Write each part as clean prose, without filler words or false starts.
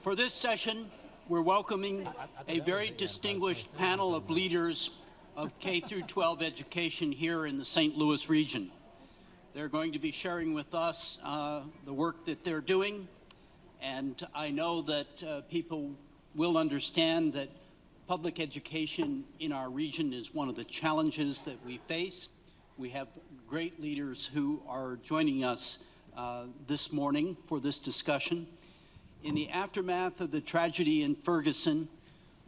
For this session, we're welcoming a very distinguished panel of leaders of K through 12 education here in the St. Louis region. They're going to be sharing with us the work that they're doing, and I know that people will understand that public education in our region is one of the challenges that we face. We have great leaders who are joining us this morning for this discussion. In the aftermath of the tragedy in Ferguson,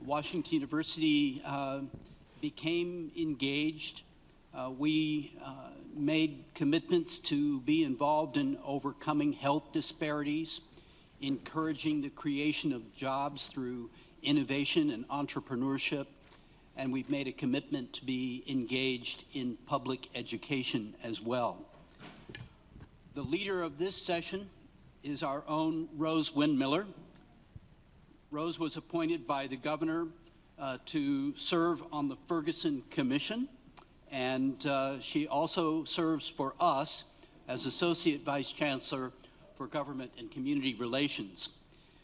Washington University became engaged. We made commitments to be involved in overcoming health disparities, encouraging the creation of jobs through innovation and entrepreneurship, and we've made a commitment to be engaged in public education as well. The leader of this session is our own Rose Windmiller. Rose was appointed by the governor to serve on the Ferguson Commission, and she also serves for us as Associate Vice Chancellor for Government and Community Relations.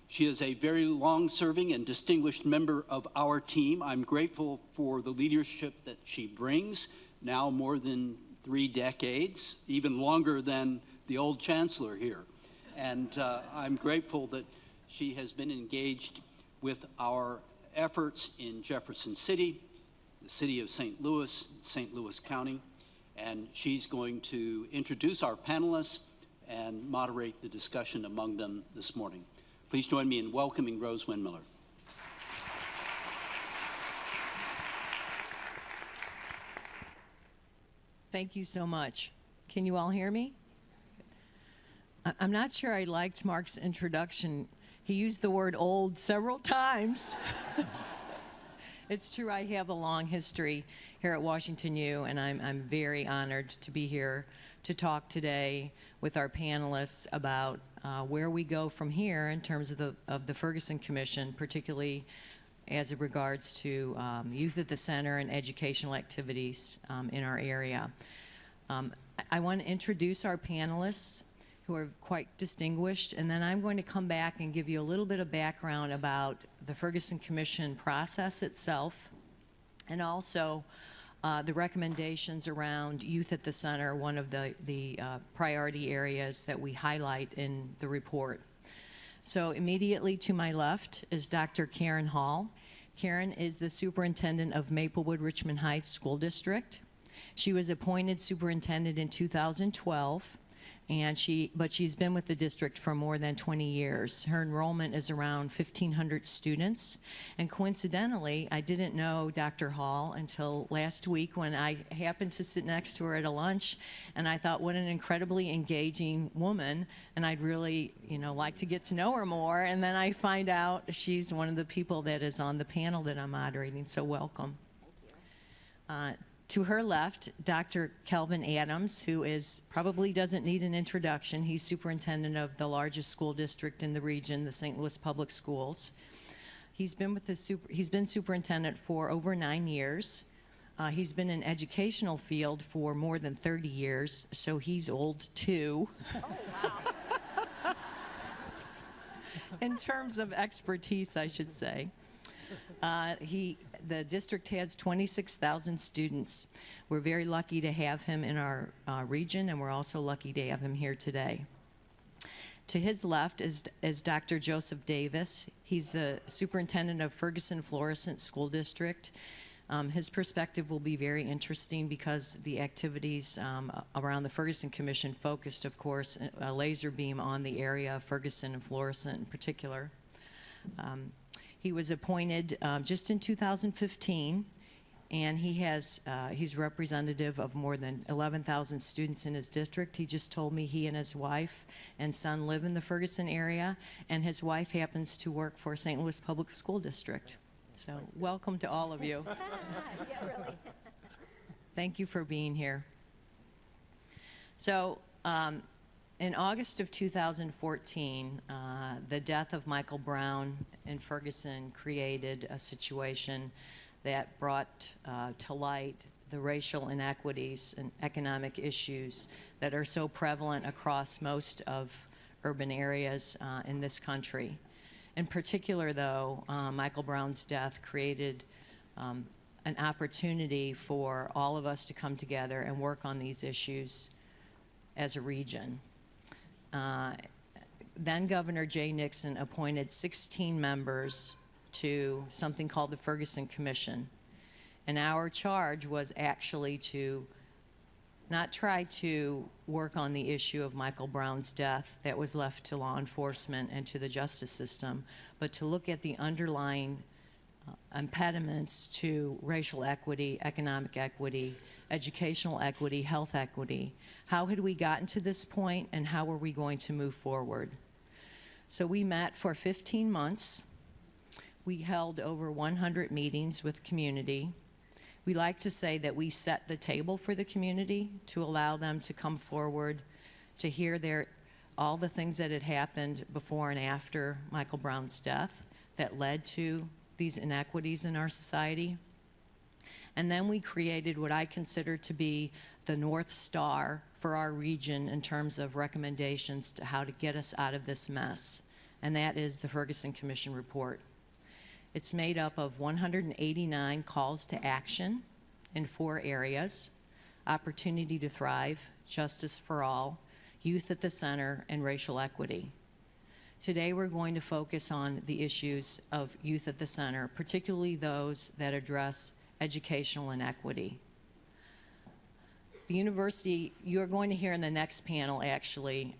She is a very long-serving and distinguished member of our team. I'm grateful for the leadership that she brings, now more than 3 decades, even longer than the old Chancellor here. And I'm grateful that she has been engaged with our efforts in Jefferson City, the city of St. Louis County, and she's going to introduce our panelists and moderate the discussion among them this morning. Please join me in welcoming Rose Windmiller. Thank you so much. Can you all hear me? I'm not sure I liked Mark's introduction. He used the word old several times. It's true, I have a long history here at Washington U, and I'm very honored to be here to talk today with our panelists about where we go from here in terms of the Ferguson Commission, particularly as it regards to youth at the center and educational activities in our area. I want to introduce our panelists, who are quite distinguished, and then I'm going to come back and give you a little bit of background about the Ferguson Commission process itself, and also the recommendations around youth at the center, one of the priority areas that we highlight in the report. So immediately to my left is Dr. Karen Hall. Karen is the superintendent of Maplewood Richmond Heights School District. She was appointed superintendent in 2012. But she's been with the district for more than 20 years. Her enrollment is around 1,500 students. And coincidentally, I didn't know Dr. Hall until last week when I happened to sit next to her at a lunch, and I thought, what an incredibly engaging woman, and I'd really, like to get to know her more. And then I find out she's one of the people that is on the panel that I'm moderating, so welcome. Thank you. To her left, Dr. Kelvin Adams, who probably doesn't need an introduction. He's superintendent of the largest school district in the region, the St. Louis Public Schools. He's been superintendent for over 9 years. He's been in educational field for more than 30 years, so he's old too. Oh, wow. In terms of expertise, I should say. The district has 26,000 students. We're very lucky to have him in our region, and we're also lucky to have him here today. To his left is Dr. Joseph Davis. He's the superintendent of Ferguson-Florissant School District. His perspective will be very interesting because the activities around the Ferguson Commission focused, of course, a laser beam on the area of Ferguson and Florissant in particular. He was appointed just in 2015, and he's representative of more than 11,000 students in his district. He just told me he and his wife and son live in the Ferguson area, and his wife happens to work for St. Louis Public School District. So welcome to all of you. Yeah, really. Thank you for being here. So in August of 2014, the death of Michael Brown in Ferguson created a situation that brought to light the racial inequities and economic issues that are so prevalent across most of urban areas in this country. In particular, though, Michael Brown's death created an opportunity for all of us to come together and work on these issues as a region. Then Governor Jay Nixon appointed 16 members to something called the Ferguson Commission. And our charge was actually to not try to work on the issue of Michael Brown's death that was left to law enforcement and to the justice system, but to look at the underlying impediments to racial equity, economic equity, educational equity, health equity. How had we gotten to this point, and how were we going to move forward? So we met for 15 months. We held over 100 meetings with community. We like to say that we set the table for the community to allow them to come forward to hear all the things that had happened before and after Michael Brown's death that led to these inequities in our society. And then we created what I consider to be the North Star for our region in terms of recommendations to how to get us out of this mess, and that is the Ferguson Commission report. It's made up of 189 calls to action in 4 areas: opportunity to thrive, justice for all, youth at the center, and racial equity. Today we're going to focus on the issues of youth at the center, particularly those that address educational inequity. The university, you're going to hear in the next panel actually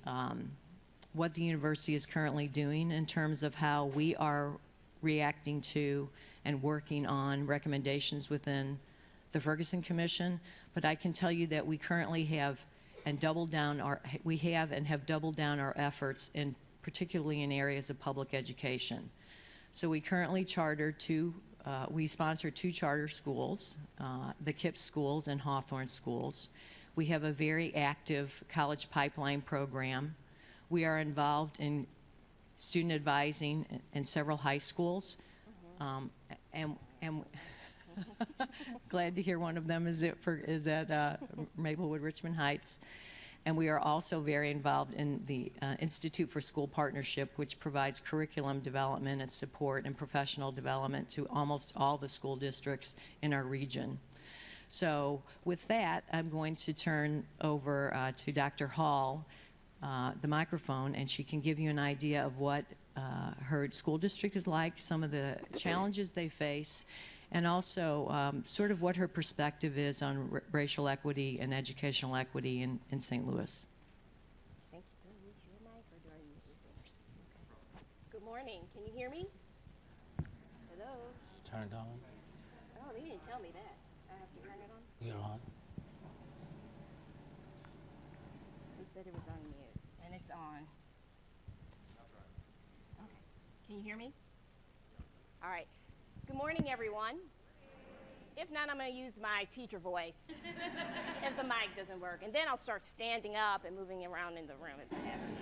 what the university is currently doing in terms of how we are reacting to and working on recommendations within the Ferguson Commission, but I can tell you that we currently have and have doubled down our efforts in particularly in areas of public education. So we currently we sponsor 2 charter schools, the KIPP schools and Hawthorne schools. We have a very active college pipeline program. We are involved in student advising in several high schools. And glad to hear one of them is at Maplewood, Richmond Heights. And we are also very involved in the Institute for School Partnership, which provides curriculum development and support and professional development to almost all the school districts in our region. So with that, I'm going to turn over to Dr. Hall, the microphone, and she can give you an idea of what her school district is like, some of the challenges they face, and also sort of what her perspective is on racial equity and educational equity in St. Louis. Thank you. Do I use your mic or do I use yours? Okay. Good morning. Can you hear me? Hello? Turned on? Oh, they didn't tell me that. I have to turn it on? You're on. They said it was on mute, and it's on. Okay. Can you hear me? All right. Good morning, everyone. If not, I'm going to use my teacher voice if the mic doesn't work. And then I'll start standing up and moving around in the room if I have to.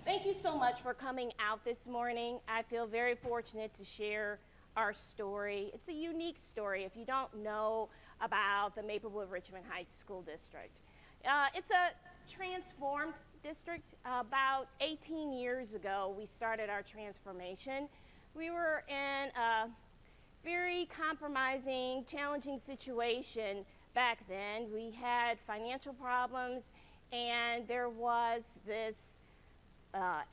Thank you so much for coming out this morning. I feel very fortunate to share our story. It's a unique story if you don't know about the Maplewood Richmond Heights School District. It's a transformed district. About 18 years ago, we started our transformation. We were in a very compromising, challenging situation back then. We had financial problems, and there was this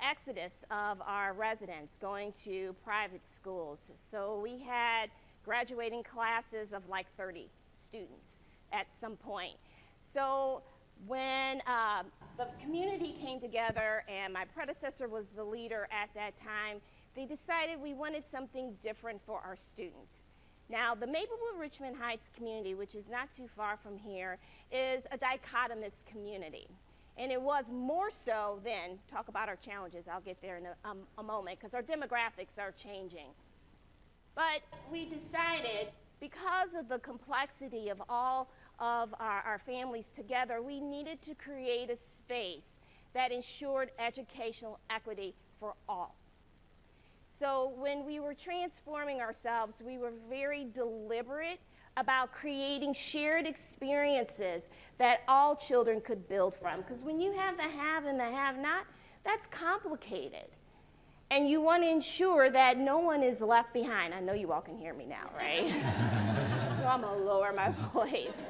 exodus of our residents going to private schools. So we had graduating classes of like 30 students at some point. So when the community came together, and my predecessor was the leader at that time, they decided we wanted something different for our students. Now, the Maplewood Richmond Heights community, which is not too far from here, is a dichotomous community. And it was more so then, talk about our challenges, I'll get there in a moment, because our demographics are changing. But we decided, because of the complexity of all of our families together, we needed to create a space that ensured educational equity for all. So when we were transforming ourselves, we were very deliberate about creating shared experiences that all children could build from. Because when you have the have and the have not, that's complicated. And you want to ensure that no one is left behind. I know you all can hear me now, right? So I'm going to lower my voice.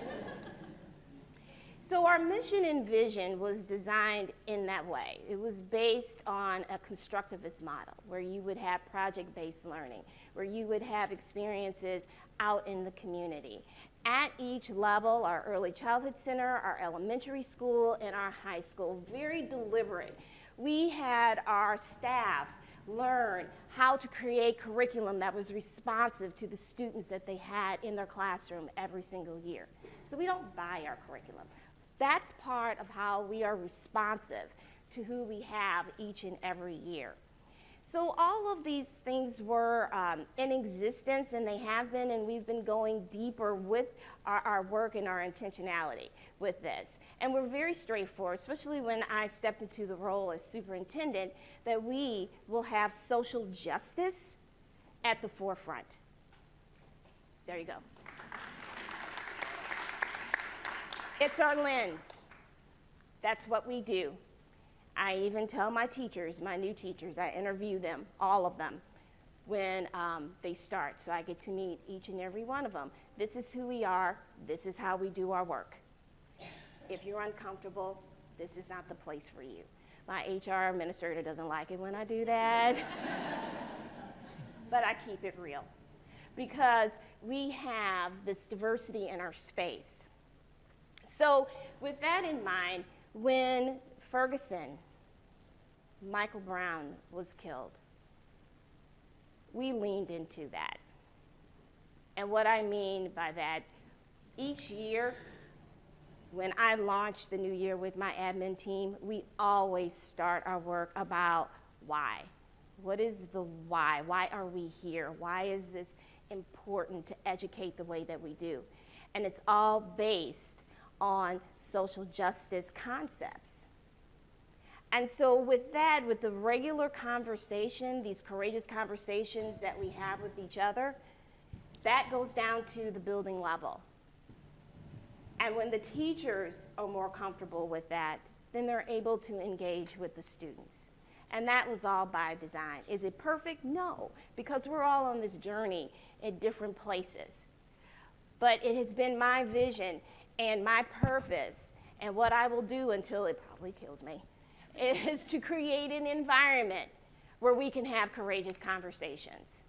So our mission and vision was designed in that way. It was based on a constructivist model where you would have project-based learning, where you would have experiences out in the community. At each level, our early childhood center, our elementary school, and our high school, very deliberate. We had our staff learn how to create curriculum that was responsive to the students that they had in their classroom every single year. So we don't buy our curriculum. That's part of how we are responsive to who we have each and every year. So all of these things were in existence, and they have been, and we've been going deeper with our work and our intentionality with this. And we're very straightforward, especially when I stepped into the role as superintendent, that we will have social justice at the forefront. There you go. It's our lens. That's what we do. I even tell my teachers, my new teachers, I interview them, all of them, when they start. So I get to meet each and every one of them. This is who we are. This is how we do our work. If you're uncomfortable, this is not the place for you. My HR administrator doesn't like it when I do that. But I keep it real. Because we have this diversity in our space. So with that in mind, when Michael Brown was killed, we leaned into that. And what I mean by that, each year, when I launch the new year with my admin team, we always start our work about why. What is the why? Why are we here? Why is this important to educate the way that we do? And it's all based on social justice concepts. And so with that, with the regular conversation, these courageous conversations that we have with each other, that goes down to the building level. And when the teachers are more comfortable with that, then they're able to engage with the students. And that was all by design. Is it perfect? No, because we're all on this journey in different places. But it has been my vision and my purpose, and what I will do until it probably kills me, is to create an environment where we can have courageous conversations.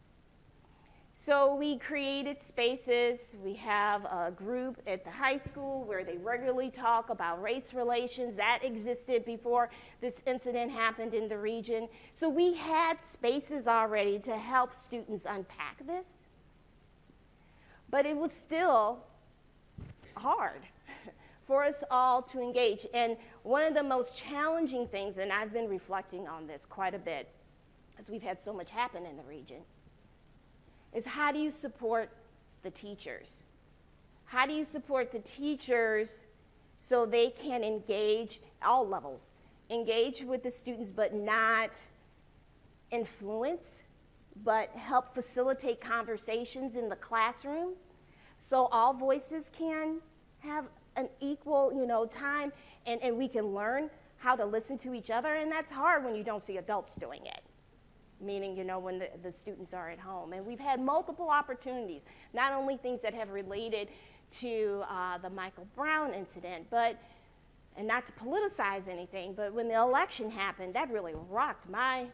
So we created spaces. We have a group at the high school where they regularly talk about race relations. That existed before this incident happened in the region. So we had spaces already to help students unpack this. But it was still hard for us all to engage. And one of the most challenging things, and I've been reflecting on this quite a bit, as we've had so much happen in the region, is how do you support the teachers? How do you support the teachers so they can engage, all levels, engage with the students but not influence, but help facilitate conversations in the classroom so all voices can have an equal, time and we can learn how to listen to each other. And that's hard when you don't see adults doing it, meaning, when the students are at home. And we've had multiple opportunities, not only things that have related to the Michael Brown incident, and not to politicize anything, but when the election happened, that really rocked my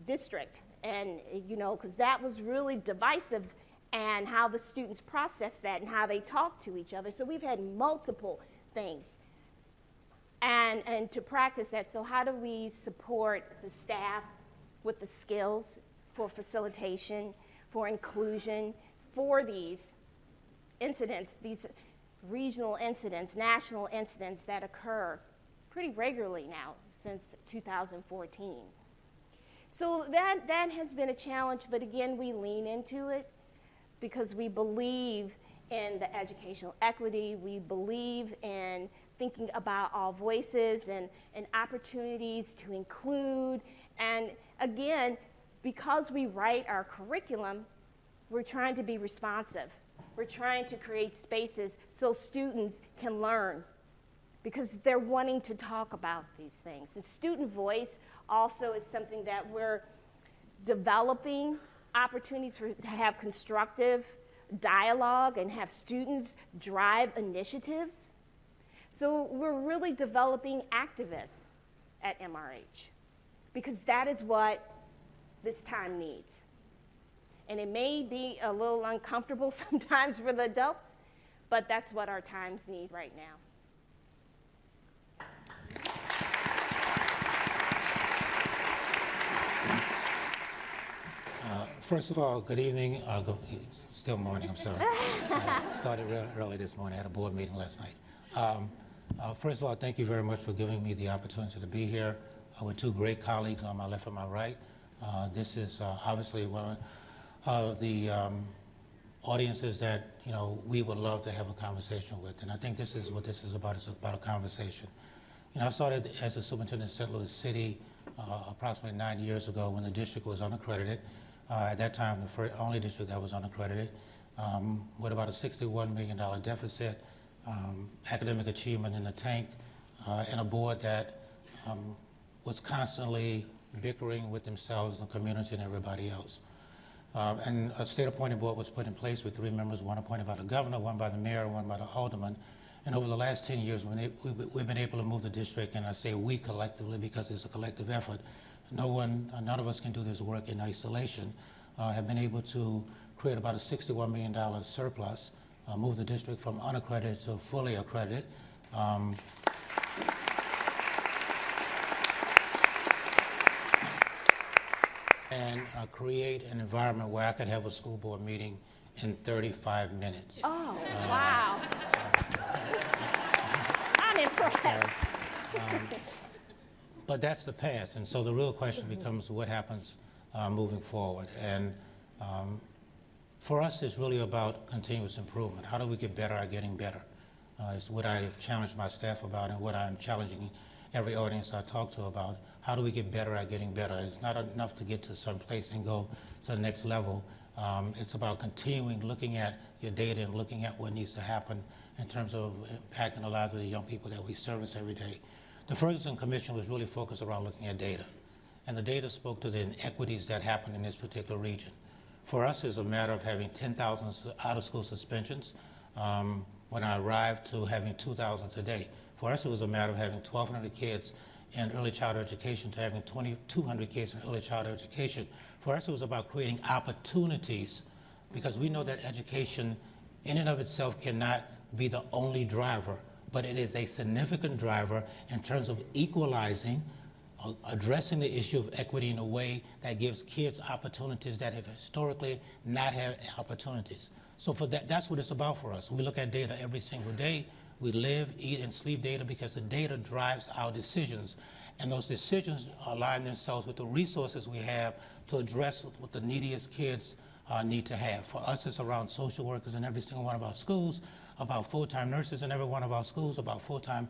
district. And, because that was really divisive, and how the students processed that and how they talk to each other. So we've had multiple things and to practice that. So how do we support the staff with the skills for facilitation, for inclusion, for these incidents, these regional incidents, national incidents that occur pretty regularly now since 2014. So that has been a challenge, but again, we lean into it because we believe in the educational equity. We believe in thinking about all voices and opportunities to include. And again, because we write our curriculum, we're trying to be responsive. We're trying to create spaces so students can learn because they're wanting to talk about these things. And student voice also is something that we're developing opportunities to have constructive dialogue and have students drive initiatives. So we're really developing activists at MRH because that is what this time needs. And it may be a little uncomfortable sometimes for the adults, but that's what our times need right now. First of all, good evening. Still morning, I'm sorry. Started real early this morning. I had a board meeting last night. First of all, thank you very much for giving me the opportunity to be here with two great colleagues on my left and my right. This is obviously one of the audiences that we would love to have a conversation with, and I think this is what this is about. It's about a conversation. I started as a superintendent in St. Louis City approximately 9 years ago when the district was unaccredited. At that time, the only district that was unaccredited, with about a $61 million deficit, academic achievement in the tank, and a board that was constantly bickering with themselves, the community, and everybody else. And a state-appointed board was put in place with 3 members, one appointed by the governor, one by the mayor, and one by the alderman. And over the last 10 years, we've been able to move the district, and I say we collectively because it's a collective effort. None of us can do this work in isolation. Have been able to create about a $61 million surplus, move the district from unaccredited to fully accredited. And create an environment where I could have a school board meeting in 35 minutes. Oh, wow. I'm impressed. But that's the past, and so the real question becomes what happens moving forward. And for us, it's really about continuous improvement. How do we get better at getting better? It's what I have challenged my staff about and what I'm challenging every audience I talk to about. How do we get better at getting better? It's not enough to get to some place and go to the next level. It's about continuing looking at your data and looking at what needs to happen in terms of impacting the lives of the young people that we service every day. The Ferguson Commission was really focused around looking at data, and the data spoke to the inequities that happened in this particular region. For us, it's a matter of having 10,000 out-of-school suspensions when I arrived to having 2,000 today. For us, it was a matter of having 1,200 kids in early childhood education to having 2,200 kids in early childhood education. For us, it was about creating opportunities because we know that education in and of itself cannot be the only driver, but it is a significant driver in terms of equalizing, addressing the issue of equity in a way that gives kids opportunities that have historically not had opportunities. So for that's what it's about for us. We look at data every single day. We live, eat, and sleep data because the data drives our decisions. And those decisions align themselves with the resources we have to address what the neediest kids need to have. For us, it's around social workers in every single one of our schools, about full-time nurses in every one of our schools, about full-time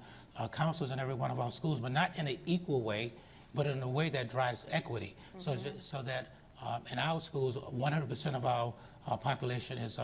counselors in every one of our schools, but not in an equal way, but in a way that drives equity. Mm-hmm. So that in our schools, 100% of our population is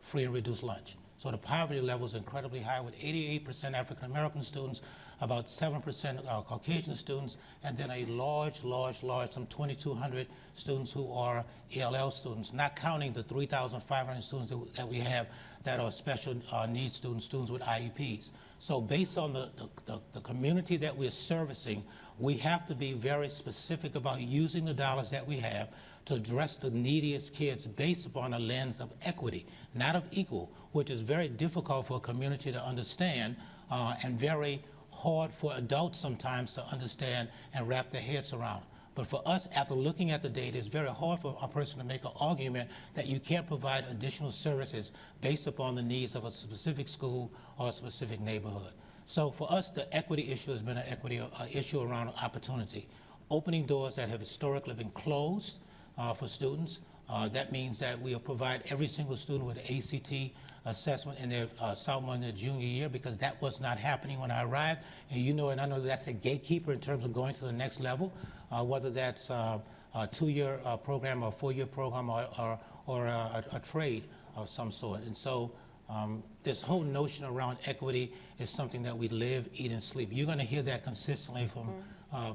free and reduced lunch. So the poverty level is incredibly high with 88% African-American students, about 7% Caucasian students, and then a large, some 2,200 students who are ELL students, not counting the 3,500 students that we have that are special needs students with IEPs. So based on the community that we're servicing, we have to be very specific about using the dollars that we have to address the neediest kids based upon a lens of equity, not of equal, which is very difficult for a community to understand and very hard for adults sometimes to understand and wrap their heads around. But for us, after looking at the data, it's very hard for a person to make an argument that you can't provide additional services based upon the needs of a specific school or a specific neighborhood. So for us, the equity issue has been an equity issue around opportunity. Opening doors that have historically been closed for students. That means that we'll provide every single student with an ACT assessment in their sophomore and their junior year, because that was not happening when I arrived. And you know, and I know that's a gatekeeper in terms of going to the next level, whether that's a 2-year program or a 4-year program or a trade of some sort. And so this whole notion around equity is something that we live, eat, and sleep. You're going to hear that consistently from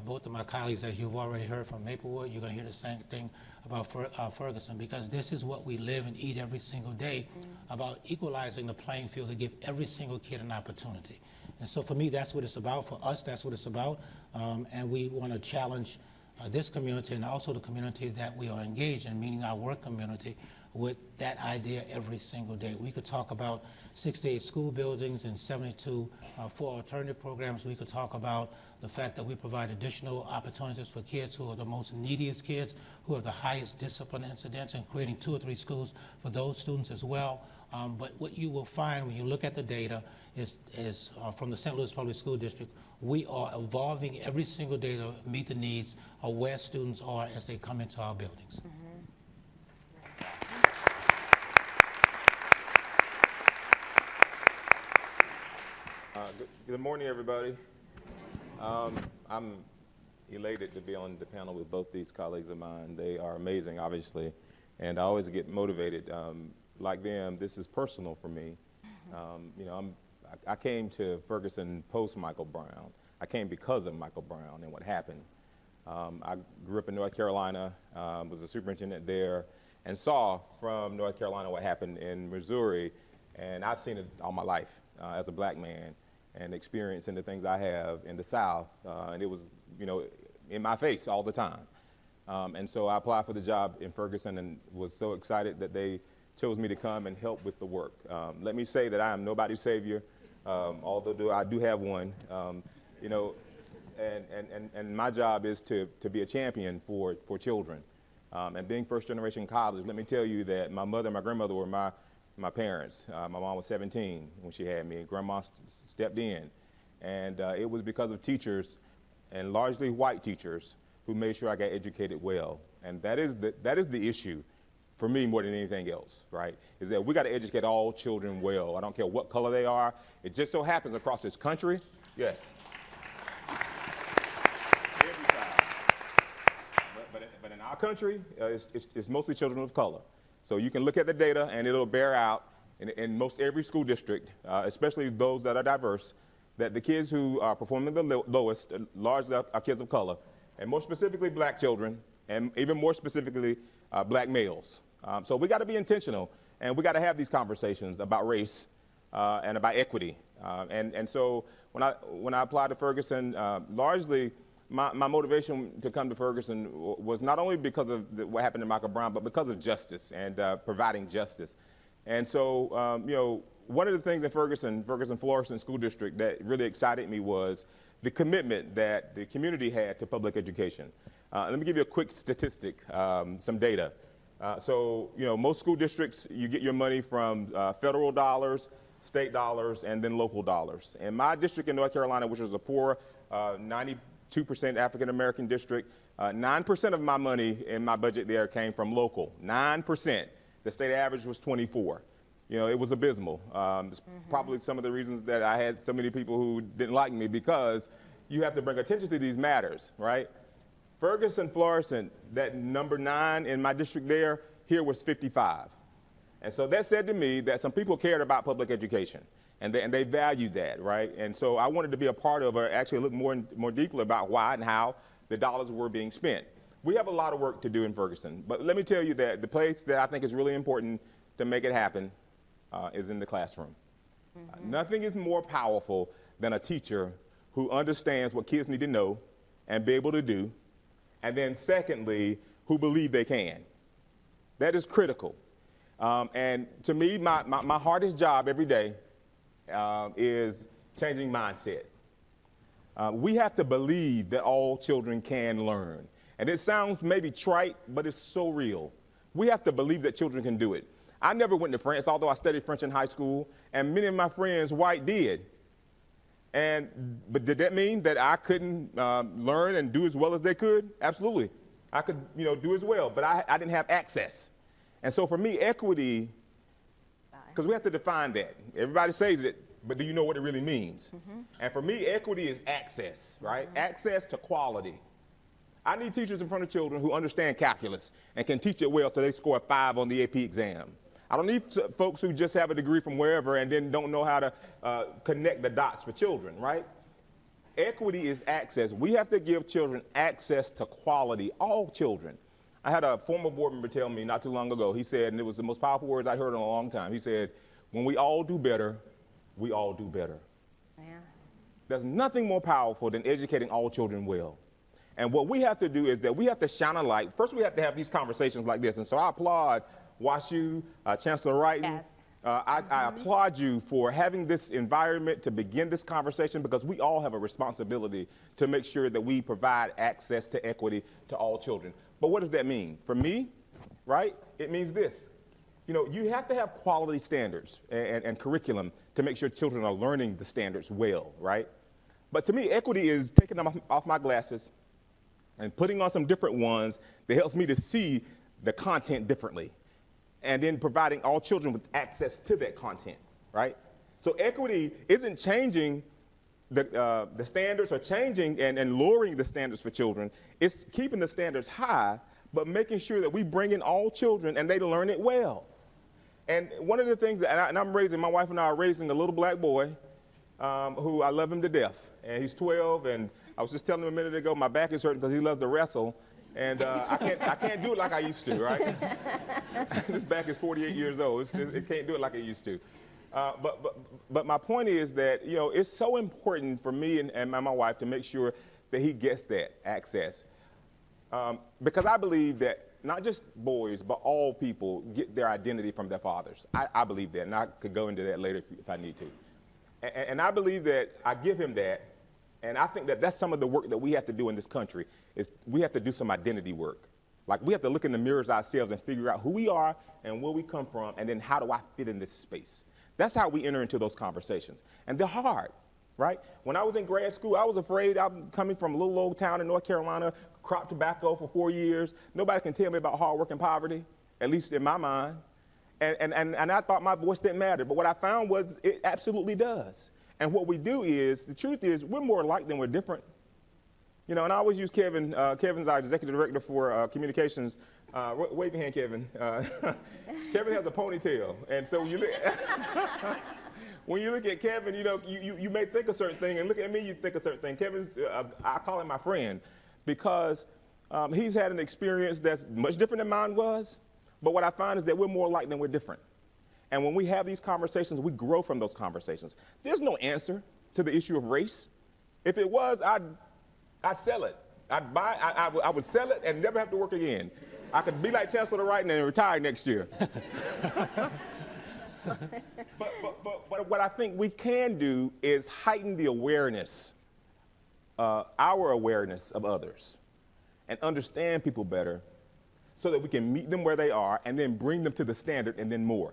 both of my colleagues, as you've already heard from Maplewood, you're going to hear the same thing about Ferguson, because this is what we live and eat every single day, about equalizing the playing field to give every single kid an opportunity. And so for me, that's what it's about. For us, that's what it's about. And we want to challenge this community and also the community that we are engaged in, meaning our work community, with that idea every single day. We could talk about 68 school buildings and 72 for alternative programs. We could talk about the fact that we provide additional opportunities for kids who are the most neediest kids, who have the highest discipline incidents, and creating 2 or 3 schools for those students as well. But what you will find when you look at the data is from the St. Louis Public School District, we are evolving every single day to meet the needs of where students are as they come into our buildings. Good morning, everybody. I'm elated to be on the panel with both these colleagues of mine. They are amazing, obviously, and I always get motivated. Like them, this is personal for me. You know, I came to Ferguson post Michael Brown. I came because of Michael Brown and what happened. I grew up in North Carolina, was a superintendent there, and saw from North Carolina what happened in Missouri, and I've seen it all my life as a black man, and experiencing the things I have in the South, and it was, you know, in my face all the time. And so I applied for the job in Ferguson and was so excited that they chose me to come and help with the work. Let me say that I am nobody's savior, although I do have one. You know, and my job is to be a champion for children. And being first generation college, let me tell you that my mother and my grandmother were my parents. My mom was 17 when she had me, and grandma stepped in. And it was because of teachers, and largely white teachers, who made sure I got educated well. And that is the issue for me more than anything else, right? Is that we got to educate all children well. I don't care what color they are. It just so happens across this country, yes. Every time. But in our country, it's mostly children of color. So you can look at the data and it'll bear out in most every school district, especially those that are diverse, that the kids who are performing the lowest largely are kids of color, and more specifically black children, and even more specifically black males. So we got to be intentional, and we got to have these conversations about race and about equity. And so when I applied to Ferguson, largely my motivation to come to Ferguson was not only because of what happened to Michael Brown, but because of justice and providing justice. And so, you know, one of the things in Ferguson-Florissant School District that really excited me was the commitment that the community had to public education. Let me give you a quick statistic, some data. So, you know, most school districts, you get your money from federal dollars, state dollars, and then local dollars. In my district in North Carolina, which was a poor 92% African-American district, 9% of my money in my budget there came from local, 9%. The state average was 24. You know, it was abysmal. It's probably some of the reasons that I had so many people who didn't like me, because you have to bring attention to these matters, right? Ferguson-Florissant, that number 9 in my district there, here was 55. And so that said to me that some people cared about public education, and they valued that, right? And so I wanted to be a part of, or actually look more deeply about why and how the dollars were being spent. We have a lot of work to do in Ferguson, but let me tell you that the place that I think is really important to make it happen is in the classroom. Nothing is more powerful than a teacher who understands what kids need to know and be able to do, and then secondly, who believe they can. That is critical. And to me, my hardest job every day is changing mindset. We have to believe that all children can learn. And it sounds maybe trite, but it's so real. We have to believe that children can do it. I never went to France, although I studied French in high school, and many of my friends, white, did. But did that mean that I couldn't learn and do as well as they could? Absolutely. I could, you know, do as well, but I didn't have access. And so for me, equity, because we have to define that. Everybody says it, but do you know what it really means? And for me, equity is access, right? Access to quality. I need teachers in front of children who understand calculus and can teach it well so they score a 5 on the AP exam. I don't need folks who just have a degree from wherever and then don't know how to connect the dots for children, right? Equity is access. We have to give children access to quality, all children. I had a former board member tell me not too long ago, he said, and it was the most powerful words I heard in a long time, he said, when we all do better, we all do better. Yeah. There's nothing more powerful than educating all children well. And what we have to do is that we have to shine a light. First, we have to have these conversations like this. And so I applaud WashU, Chancellor Wrighton. Yes. I applaud you for having this environment to begin this conversation, because we all have a responsibility to make sure that we provide access to equity to all children. But what does that mean? For me, right, it means this. You know, you have to have quality standards and curriculum to make sure children are learning the standards well, right? But to me, equity is taking them off my glasses and putting on some different ones that helps me to see the content differently, and then providing all children with access to that content, right? So equity isn't changing the standards or changing and lowering the standards for children. It's keeping the standards high, but making sure that we bring in all children and they learn it well. And one of the things that, my wife and I are raising a little black boy who I love him to death. And he's 12, and I was just telling him a minute ago, my back is hurting because he loves to wrestle. And I can't do it like I used to, right? This back is 48 years old. It can't do it like it used to. But my point is that, you know, it's so important for me and my wife to make sure that he gets that access. Because I believe that not just boys, but all people get their identity from their fathers. I believe that, and I could go into that later if I need to. And I believe that I give him that, and I think that that's some of the work that we have to do in this country, is we have to do some identity work. Like, we have to look in the mirrors ourselves and figure out who we are and where we come from, and then how do I fit in this space? That's how we enter into those conversations. And they're hard, right? When I was in grad school, I was afraid. I'm coming from a little old town in North Carolina, cropped tobacco for 4 years. Nobody can tell me about hard work and poverty, at least in my mind. And I thought my voice didn't matter. But what I found was it absolutely does. And what we do is, the truth is, we're more alike than we're different. You know, and I always use Kelvin. Kelvin's our executive director for communications. Wave your hand, Kelvin. Kelvin has a ponytail. And so when you look at Kelvin, you know, you may think a certain thing, and look at me, you think a certain thing. Kevin's, I call him my friend, because he's had an experience that's much different than mine was. But what I find is that we're more alike than we're different. And when we have these conversations, we grow from those conversations. There's no answer to the issue of race. If it was, I'd sell it. I would sell it and never have to work again. I could be like Chancellor Wrighton and retire next year. But what I think we can do is heighten the awareness, our awareness of others, and understand people better, so that we can meet them where they are and then bring them to the standard and then more.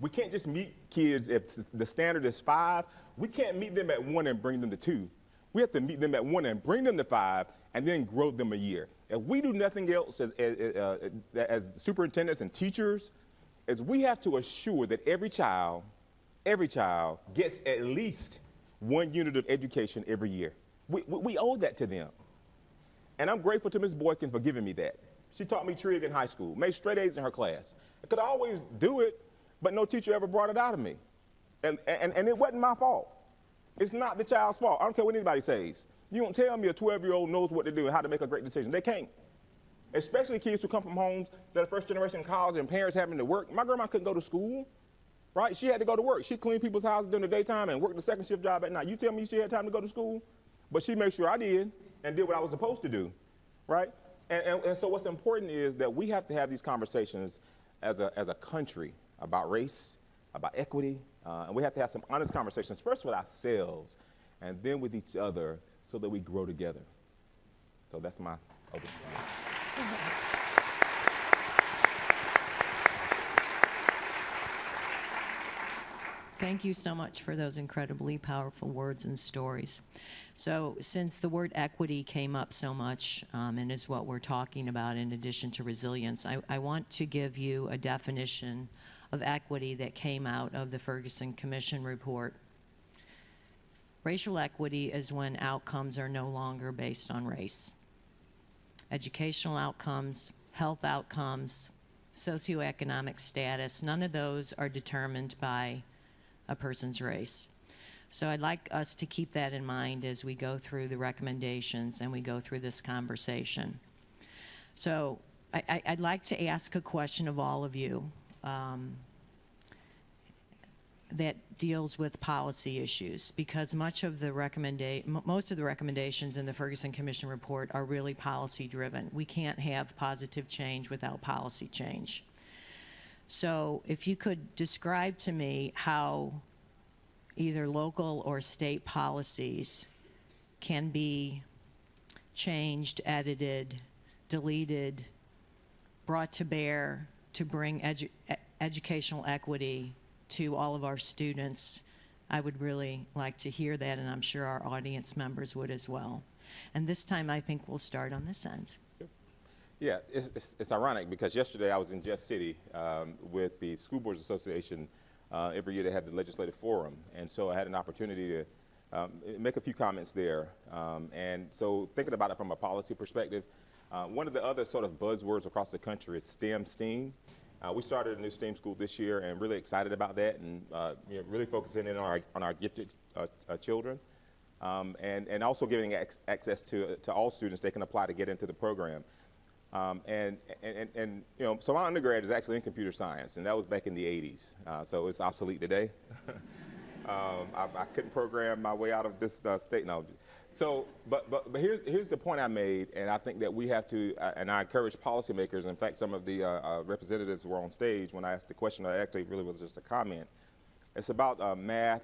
We can't just meet kids if the standard is 5. We can't meet them at 1 and bring them to 2. We have to meet them at 1 and bring them to 5 and then grow them a year. If we do nothing else as superintendents and teachers, is we have to assure that every child gets at least 1 unit of education every year. We owe that to them. And I'm grateful to Ms. Boykin for giving me that. She taught me trig in high school, made straight A's in her class. I could always do it, but no teacher ever brought it out of me. And it wasn't my fault. It's not the child's fault. I don't care what anybody says. You don't tell me a 12-year-old knows what to do and how to make a great decision. They can't. Especially kids who come from homes that are first generation college and parents having to work. My grandma couldn't go to school, right? She had to go to work. She cleaned people's houses during the daytime and worked the second shift job at night. You tell me she had time to go to school? But she made sure I did and did what I was supposed to do, right? And so what's important is that we have to have these conversations as a country about race, about equity, and we have to have some honest conversations, first with ourselves and then with each other, so that we grow together. So that's my opening. Thank you so much for those incredibly powerful words and stories. So since the word equity came up so much and is what we're talking about in addition to resilience, I want to give you a definition of equity that came out of the Ferguson Commission report. Racial equity is when outcomes are no longer based on race. Educational outcomes, health outcomes, socioeconomic status, none of those are determined by a person's race. So I'd like us to keep that in mind as we go through the recommendations and we go through this conversation. So I'd like to ask a question of all of you that deals with policy issues, because most of the recommendations in the Ferguson Commission report are really policy driven. We can't have positive change without policy change. So if you could describe to me how either local or state policies can be changed, edited, deleted, brought to bear to bring educational equity to all of our students, I would really like to hear that, and I'm sure our audience members would as well. And this time I think we'll start on this end. Yeah, it's ironic because yesterday I was in Jeff City with the School Boards Association. Every year they have the legislative forum, and so I had an opportunity to make a few comments there. And so thinking about it from a policy perspective, one of the other sort of buzzwords across the country is STEM. We started a new STEAM school this year and really excited about that, and really focusing in on our gifted children, and also giving access to all students they can apply to get into the program. And so my undergrad is actually in computer science, and that was back in the 80s, so it's obsolete today. I couldn't program my way out of this state. No. So, but here's the point I made, and I think that we have to, and I encourage policymakers. In fact, some of the representatives were on stage when I asked the question. I actually really was just a comment. It's about math,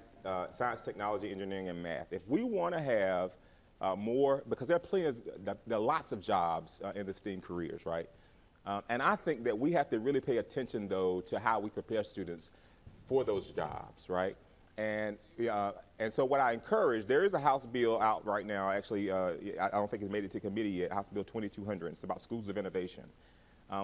science, technology, engineering, and math. If we want to have more, because there are lots of jobs in the STEAM careers, right? And I think that we have to really pay attention, though, to how we prepare students for those jobs, right? And so what I encourage, there is a House bill out right now, actually, I don't think it's made it to committee yet, House Bill 2200. It's about schools of innovation.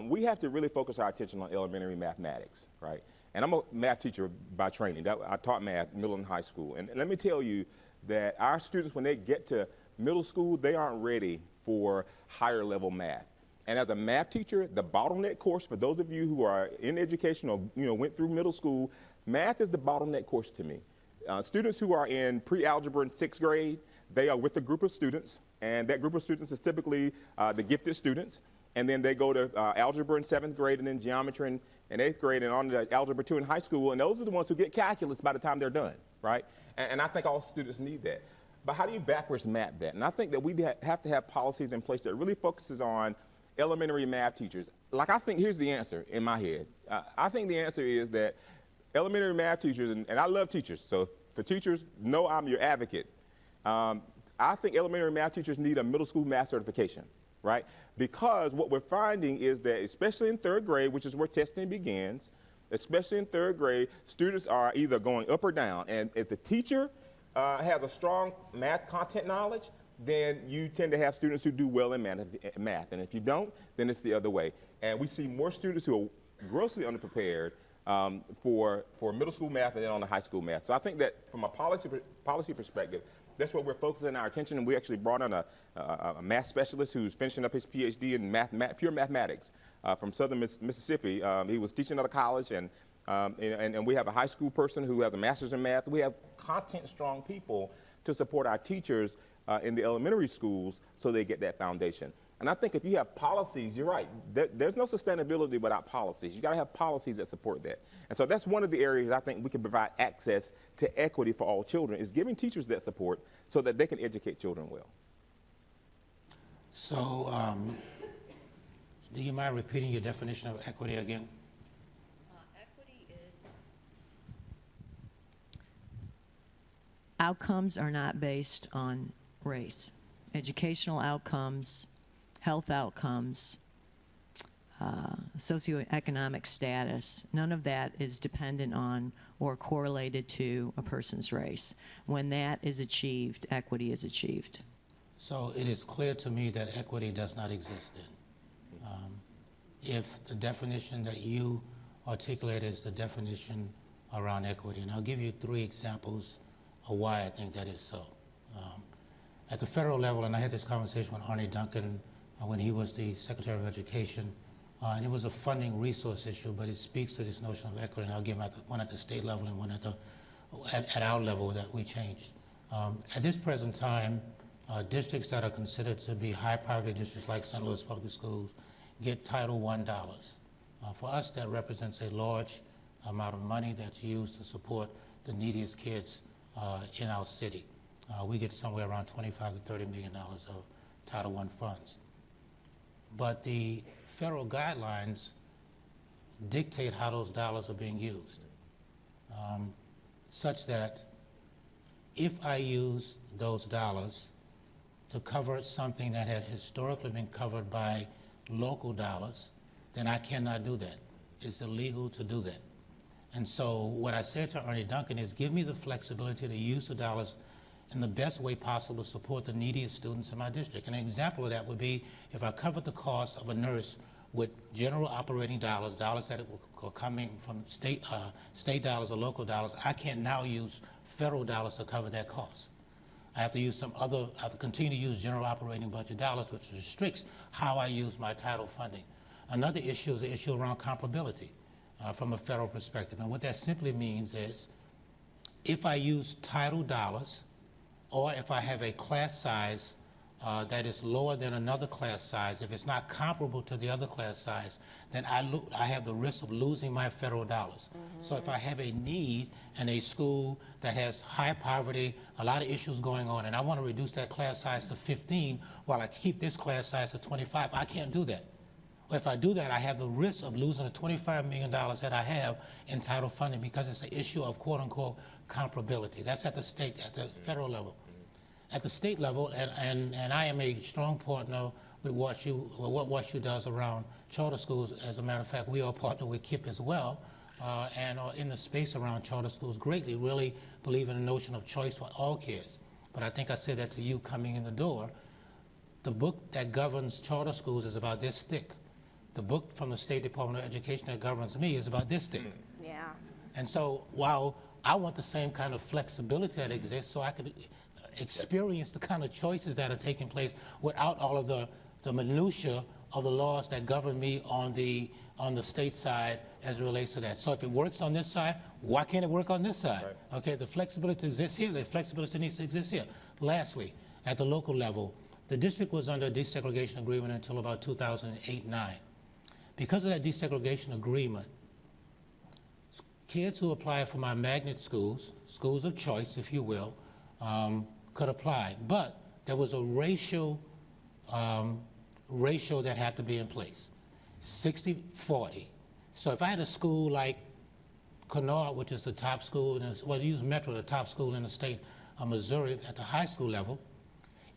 We have to really focus our attention on elementary mathematics, right? And I'm a math teacher by training. I taught math middle and high school. And let me tell you that our students, when they get to middle school, they aren't ready for higher level math. And as a math teacher, the bottleneck course, for those of you who are in education or went through middle school, math is the bottleneck course to me. Students who are in pre-algebra in 6th grade, they are with a group of students, and that group of students is typically the gifted students. And then they go to algebra in 7th grade, and then geometry in 8th grade, and on to algebra 2 in high school. And those are the ones who get calculus by the time they're done, right? And I think all students need that. But how do you backwards map that? And I think that we have to have policies in place that really focuses on elementary math teachers. Like, I think here's the answer in my head. I think the answer is that elementary math teachers, and I love teachers, so for teachers, know I'm your advocate. I think elementary math teachers need a middle school math certification, right? Because what we're finding is that, especially in 3rd grade, which is where testing begins, especially in 3rd grade, students are either going up or down. And if the teacher has a strong math content knowledge, then you tend to have students who do well in math. And if you don't, then it's the other way. And we see more students who are grossly underprepared for middle school math and then on the high school math. So I think that from a policy perspective, that's what we're focusing our attention. And we actually brought on a math specialist who's finishing up his PhD in pure mathematics from Southern Mississippi. He was teaching at a college, and we have a high school person who has a master's in math. We have content-strong people to support our teachers in the elementary schools so they get that foundation. And I think if you have policies, you're right, there's no sustainability without policies. You got to have policies that support that. And so that's one of the areas I think we can provide access to equity for all children, is giving teachers that support so that they can educate children well. So, do you mind repeating your definition of equity again? Equity is outcomes are not based on race. Educational outcomes, health outcomes, socioeconomic status, none of that is dependent on or correlated to a person's race. When that is achieved, equity is achieved. So it is clear to me that equity does not exist then. If the definition that you articulated is the definition around equity, and I'll give you 3 examples of why I think that is so. At the federal level, and I had this conversation with Arnie Duncan when he was the Secretary of Education, and it was a funding resource issue, but it speaks to this notion of equity, and I'll give one at the state level and one at the at our level that we changed. At this present time, districts that are considered to be high poverty districts like St. Louis Public Schools get Title I dollars. For us, that represents a large amount of money that's used to support the neediest kids in our city. We get somewhere around $25 to $30 million of Title I funds. But the federal guidelines dictate how those dollars are being used, such that if I use those dollars to cover something that had historically been covered by local dollars, then I cannot do that. It's illegal to do that. And so what I said to Ernie Duncan is, give me the flexibility to use the dollars in the best way possible to support the neediest students in my district. And an example of that would be if I covered the cost of a nurse with general operating dollars, dollars that were coming from state dollars or local dollars, I can't now use federal dollars to cover that cost. I have to use I have to continue to use general operating budget dollars, which restricts how I use my title funding. Another issue is the issue around comparability from a federal perspective. And what that simply means is if I use title dollars, or if I have a class size that is lower than another class size, if it's not comparable to the other class size, then I have the risk of losing my federal dollars. So if I have a need in a school that has high poverty, a lot of issues going on, and I want to reduce that class size to 15 while I keep this class size to 25, I can't do that. Well, if I do that, I have the risk of losing the $25 million that I have in title funding because it's an issue of quote-unquote comparability. That's at the state, at the federal level. At the state level, and I am a strong partner with what WashU does around charter schools. As a matter of fact, we are partnered with KIPP as well, and are in the space around charter schools greatly, really believe in the notion of choice for all kids. But I think I said that to you coming in the door. The book that governs charter schools is about this thick. The book from the State Department of Education that governs me is about this thick. Yeah. And so while I want the same kind of flexibility that exists so I could experience the kind of choices that are taking place without all of the minutia of the laws that govern me on the state side as it relates to that. So if it works on this side, why can't it work on this side? Right. Okay, the flexibility exists here, the flexibility needs to exist here. Lastly, at the local level, the district was under a desegregation agreement until about 2008-9. Because of that desegregation agreement, kids who apply for my magnet schools, schools of choice, if you will, could apply. But there was a ratio that had to be in place, 60-40. So if I had a school like Kennard, which is the top school, well, use Metro, the top school in the state of Missouri at the high school level,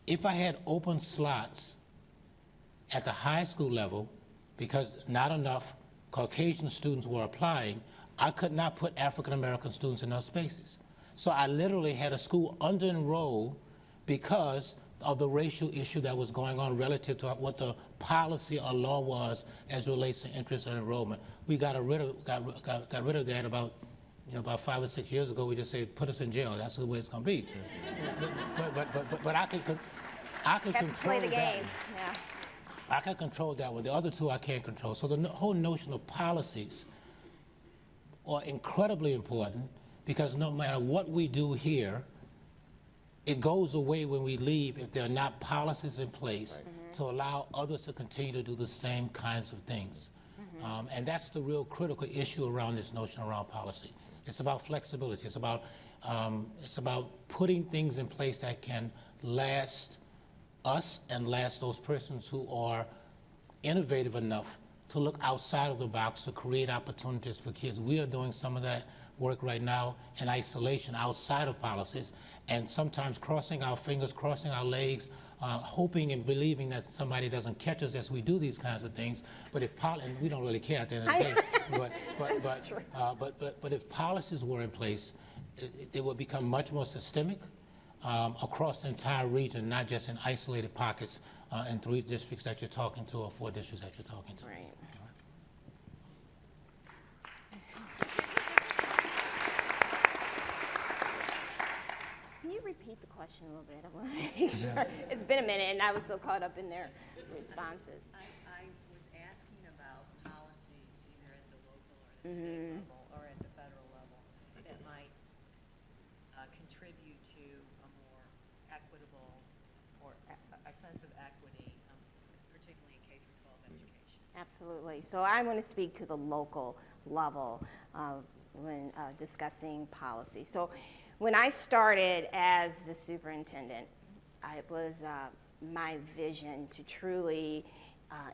if I had open slots at the high school level, because not enough Caucasian students were applying, I could not put African American students in those spaces. So I literally had a school under-enrolled because of the racial issue that was going on relative to what the policy or law was as it relates to interest and enrollment. We got rid of that about 5 or 6 years ago. We just said, put us in jail. That's the way it's going to be. but I could control play the game. That. Yeah. I can control that one. The other two I can't control. So the whole notion of policies are incredibly important because no matter what we do here, it goes away when we leave if there are not policies in place to allow others to continue to do the same kinds of things. And that's the real critical issue around this notion around policy. It's about flexibility. It's about putting things in place that can last us and last those persons who are innovative enough to look outside of the box to create opportunities for kids. We are doing some of that work right now in isolation outside of policies, and sometimes crossing our fingers, crossing our legs, hoping and believing that somebody doesn't catch us as we do these kinds of things. But and we don't really care at the end of the day. But if policies were in place, it would become much more systemic across the entire region, not just in isolated pockets in 3 districts that you're talking to or 4 districts that you're talking to. Right. Can you repeat the question a little bit? I want to make sure. It's been a minute, and I was so caught up in their responses. I was asking about policies either at the local or the state level or at the federal level that might contribute to a more equitable or a sense of equity, particularly in K through 12 education? Absolutely. So I want to speak to the local level when discussing policy. So when I started as the superintendent, it was my vision to truly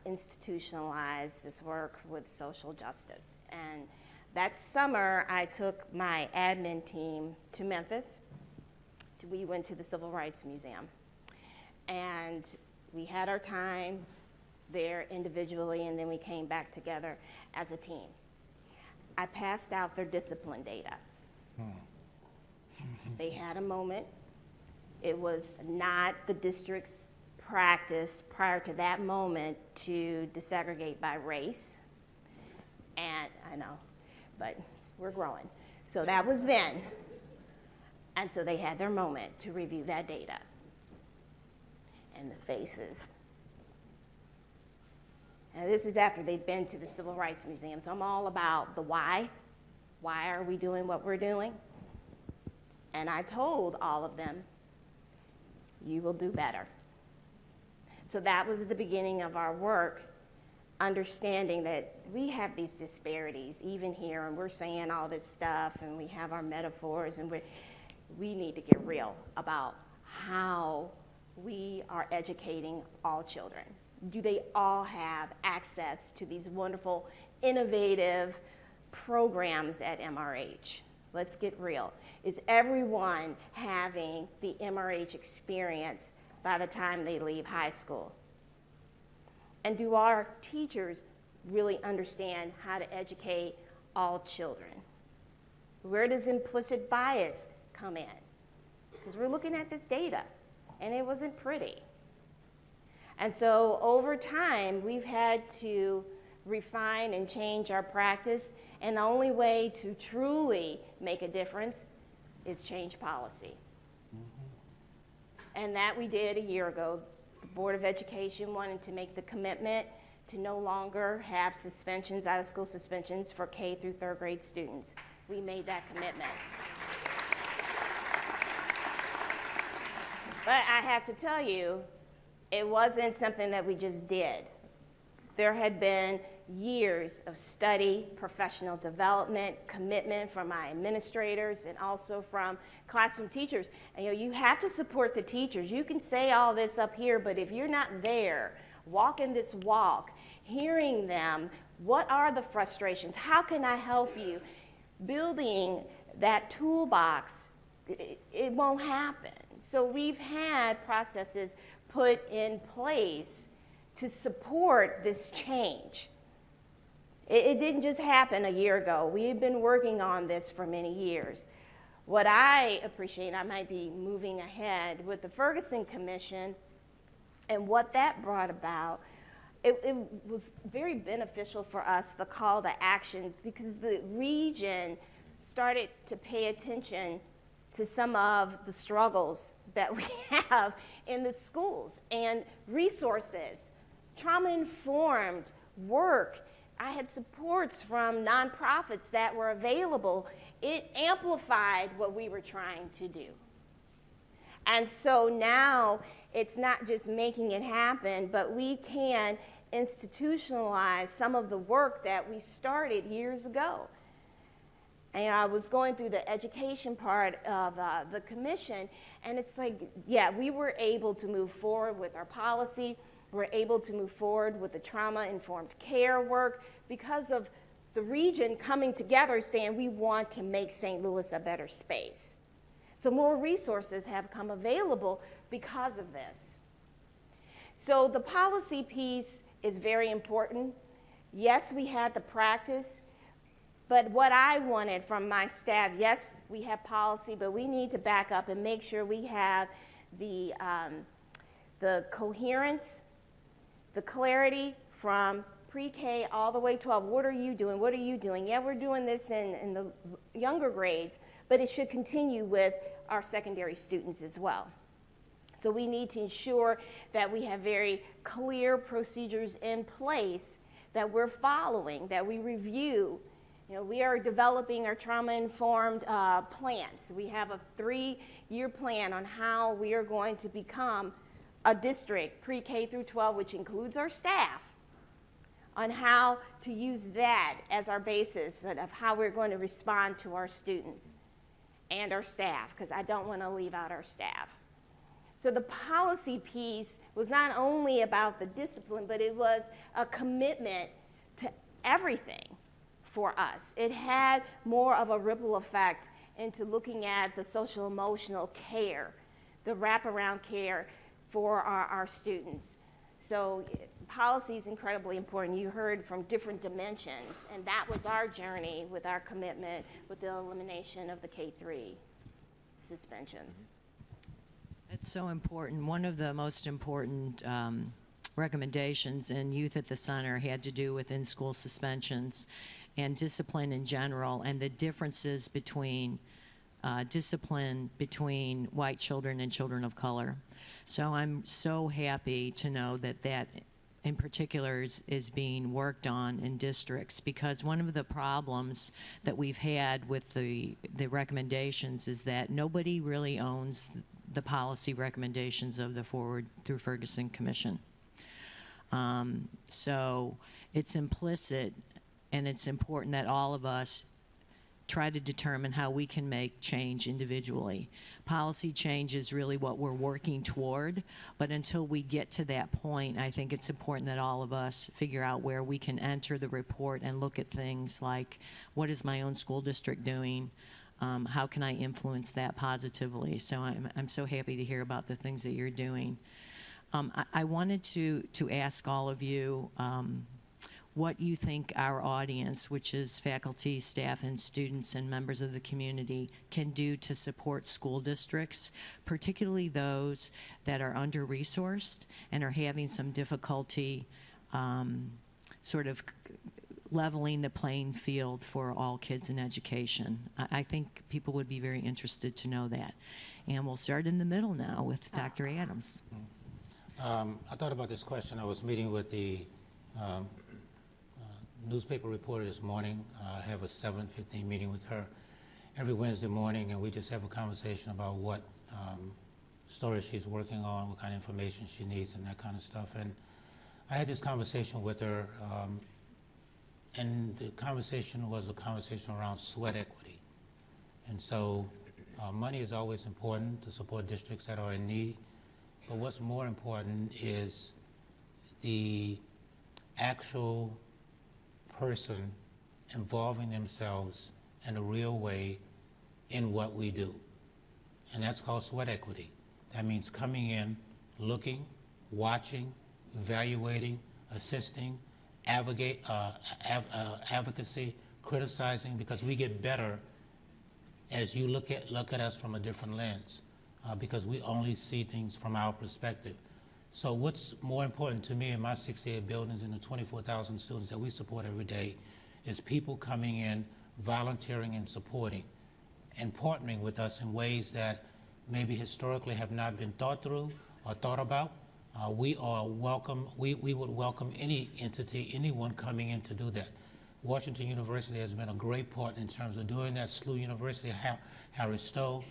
institutionalize this work with social justice. And that summer, I took my admin team to Memphis. We went to the Civil Rights Museum. And we had our time there individually, and then we came back together as a team. I passed out their discipline data. They had a moment. It was not the district's practice prior to that moment to desegregate by race. And I know, but we're growing. So that was then. And so they had their moment to review that data. And the faces. And this is after they've been to the Civil Rights Museum. So I'm all about the why. Why are we doing what we're doing? And I told all of them, you will do better. So that was the beginning of our work, understanding that we have these disparities even here, and we're saying all this stuff, and we have our metaphors, and we need to get real about how we are educating all children. Do they all have access to these wonderful, innovative programs at MRH? Let's get real. Is everyone having the MRH experience by the time they leave high school? And do our teachers really understand how to educate all children? Where does implicit bias come in? Because we're looking at this data, and it wasn't pretty. And so over time, we've had to refine and change our practice, and the only way to truly make a difference is change policy. And that we did a year ago. The Board of Education wanted to make the commitment to no longer have suspensions, out-of-school suspensions for K through third grade students. We made that commitment. But I have to tell you, it wasn't something that we just did. There had been years of study, professional development, commitment from my administrators and also from classroom teachers. And you have to support the teachers. You can say all this up here, but if you're not there, walking this walk, hearing them, what are the frustrations? How can I help you? Building that toolbox, it won't happen. So we've had processes put in place to support this change. It didn't just happen a year ago. We have been working on this for many years. What I appreciate, I might be moving ahead with the Ferguson Commission and what that brought about, it was very beneficial for us, the call to action, because the region started to pay attention to some of the struggles that we have in the schools and resources, trauma-informed work. I had supports from nonprofits that were available. It amplified what we were trying to do. And so now it's not just making it happen, but we can institutionalize some of the work that we started years ago. And I was going through the education part of the commission, and it's like, yeah, we were able to move forward with our policy. We're able to move forward with the trauma-informed care work because of the region coming together saying we want to make St. Louis a better space. So more resources have come available because of this. So the policy piece is very important. Yes, we had the practice, but what I wanted from my staff, yes, we have policy, but we need to back up and make sure we have the coherence, the clarity from pre-K all the way 12. What are you doing? What are you doing? Yeah, we're doing this in the younger grades, but it should continue with our secondary students as well. So we need to ensure that we have very clear procedures in place that we're following, that we review, You know, we are developing our trauma-informed plans. We have a 3-year plan on how we are going to become a district, pre-K through 12, which includes our staff, on how to use that as our basis of how we're going to respond to our students and our staff, because I don't want to leave out our staff. So the policy piece was not only about the discipline, but it was a commitment to everything for us. It had more of a ripple effect into looking at the social emotional care, the wraparound care for our students. So policy is incredibly important. You heard from different dimensions, and that was our journey with our commitment with the elimination of the K-3 suspensions. It's so important. One of the most important recommendations in Youth at the Center had to do with in-school suspensions and discipline in general, and the differences between discipline between white children and children of color. So I'm so happy to know that that in particular is being worked on in districts, because one of the problems that we've had with the recommendations is that nobody really owns the policy recommendations of the Forward through Ferguson Commission. So it's implicit, and it's important that all of us try to determine how we can make change individually. Policy change is really what we're working toward, but until we get to that point, I think it's important that all of us figure out where we can enter the report and look at things like, what is my own school district doing? How can I influence that positively? So I'm so happy to hear about the things that you're doing. I wanted to ask all of you what you think our audience, which is faculty, staff, and students and members of the community, can do to support school districts, particularly those that are under-resourced and are having some difficulty sort of leveling the playing field for all kids in education. I think people would be very interested to know that. And we'll start in the middle now with Dr. Adams. I thought about this question. I was meeting with the newspaper reporter this morning. I have a 7:15 meeting with her every Wednesday morning, and we just have a conversation about what stories she's working on, what kind of information she needs, and that kind of stuff. And I had this conversation with her, and the conversation was a conversation around sweat equity. And so money is always important to support districts that are in need, but what's more important is the actual person involving themselves in a real way in what we do. And that's called sweat equity. That means coming in, looking, watching, evaluating, assisting, advocacy, criticizing, because we get better as you look at us from a different lens, because we only see things from our perspective. So what's more important to me in my 68 buildings and the 24,000 students that we support every day is people coming in, volunteering and supporting, and partnering with us in ways that maybe historically have not been thought through or thought about. We would welcome any entity, anyone coming in to do that. Washington University has been a great partner in terms of doing that. SLU University, Harris Stowe.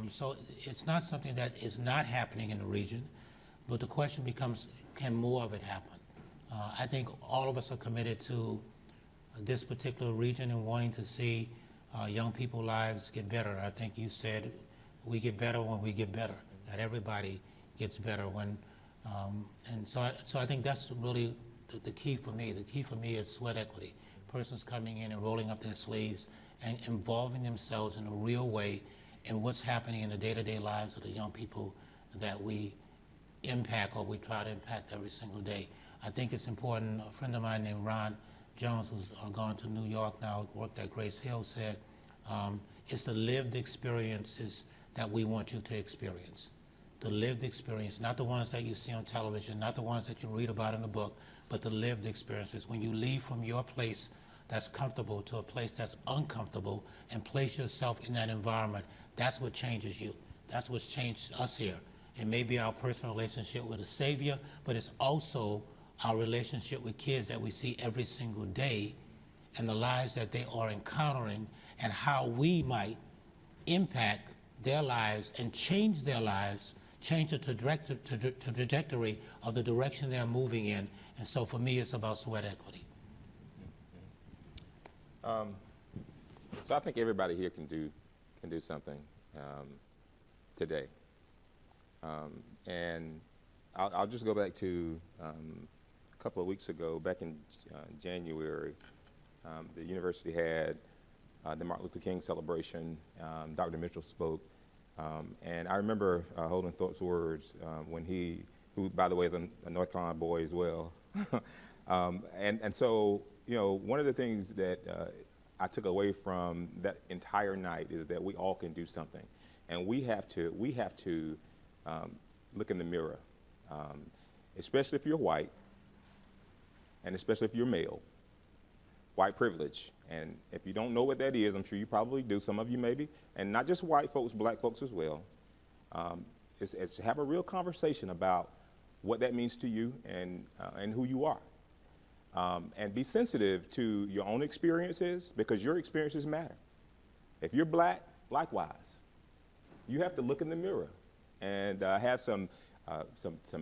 So it's not something that is not happening in the region, but the question becomes, can more of it happen? I think all of us are committed to this particular region and wanting to see young people's lives get better. I think you said we get better when we get better, that everybody gets better when, and so I think that's really the key for me. The key for me is sweat equity. Persons coming in and rolling up their sleeves and involving themselves in a real way in what's happening in the day-to-day lives of the young people that we impact, or we try to impact every single day. I think it's important. A friend of mine named Ron Jones, who's gone to New York now, worked at Grace Hill, said, it's the lived experiences that we want you to experience. The lived experience, not the ones that you see on television, not the ones that you read about in the book, but the lived experiences. When you leave from your place that's comfortable to a place that's uncomfortable and place yourself in that environment, that's what changes you. That's what's changed us here. It may be our personal relationship with a Savior, but it's also our relationship with kids that we see every single day and the lives that they are encountering and how we might impact their lives and change their lives, change the trajectory of the direction they're moving in. And so for me, it's about sweat equity. So I think everybody here can do something today. And I'll just go back to a couple of weeks ago, back in January, the university had the Martin Luther King celebration. Dr. Mitchell spoke. And I remember holding Thorpe's words when who by the way is a North Carolina boy as well. And so, you know, one of the things that I took away from that entire night is that we all can do something. And we have to look in the mirror, especially if you're white, and especially if you're male. White privilege. And if you don't know what that is, I'm sure you probably do, some of you maybe, and not just white folks, black folks as well, is to have a real conversation about what that means to you and who you are. And be sensitive to your own experiences, because your experiences matter. If you're black, likewise, you have to look in the mirror and have some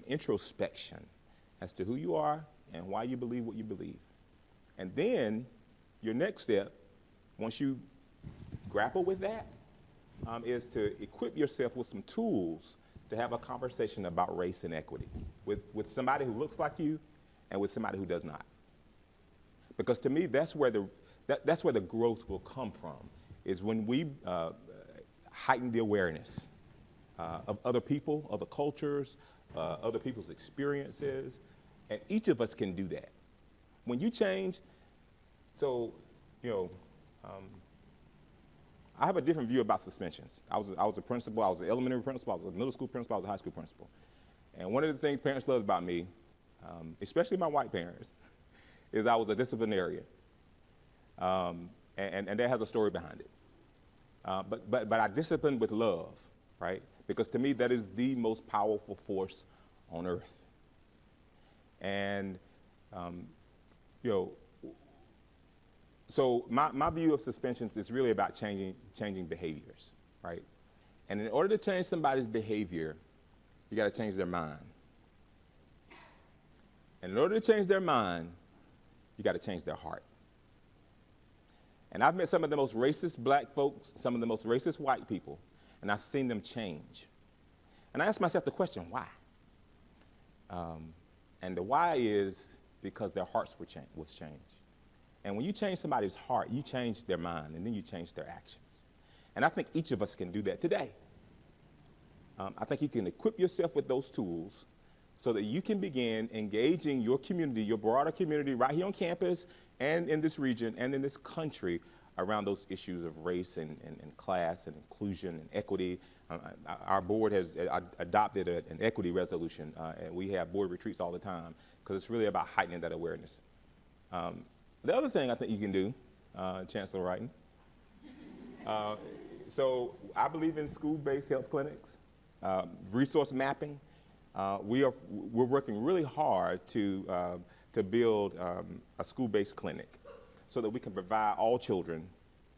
introspection as to who you are and why you believe what you believe. And then your next step, once you grapple with that, is to equip yourself with some tools to have a conversation about race and equity with somebody who looks like you and with somebody who does not. Because to me, that's where the growth will come from, is when we heighten the awareness of other people, other cultures, other people's experiences, and each of us can do that. When you change, so, you know, I have a different view about suspensions. I was a principal, I was an elementary principal, I was a middle school principal, I was a high school principal. And one of the things parents love about me, especially my white parents, is I was a disciplinarian. And that has a story behind it. But I disciplined with love, right? Because to me, that is the most powerful force on earth. And, you know, so my view of suspensions is really about changing behaviors, right? And in order to change somebody's behavior, you got to change their mind. And in order to change their mind, you got to change their heart. And I've met some of the most racist black folks, some of the most racist white people, and I've seen them change. And I asked myself the question, why? And the why is because their hearts was changed. And when you change somebody's heart, you change their mind, and then you change their actions. And I think each of us can do that today. I think you can equip yourself with those tools so that you can begin engaging your community, your broader community right here on campus and in this region and in this country around those issues of race and class and inclusion and equity. Our board has adopted an equity resolution, and we have board retreats all the time because it's really about heightening that awareness. The other thing I think you can do, Chancellor Wrighton, so I believe in school-based health clinics, resource mapping. We're working really hard to build a school-based clinic so that we can provide all children.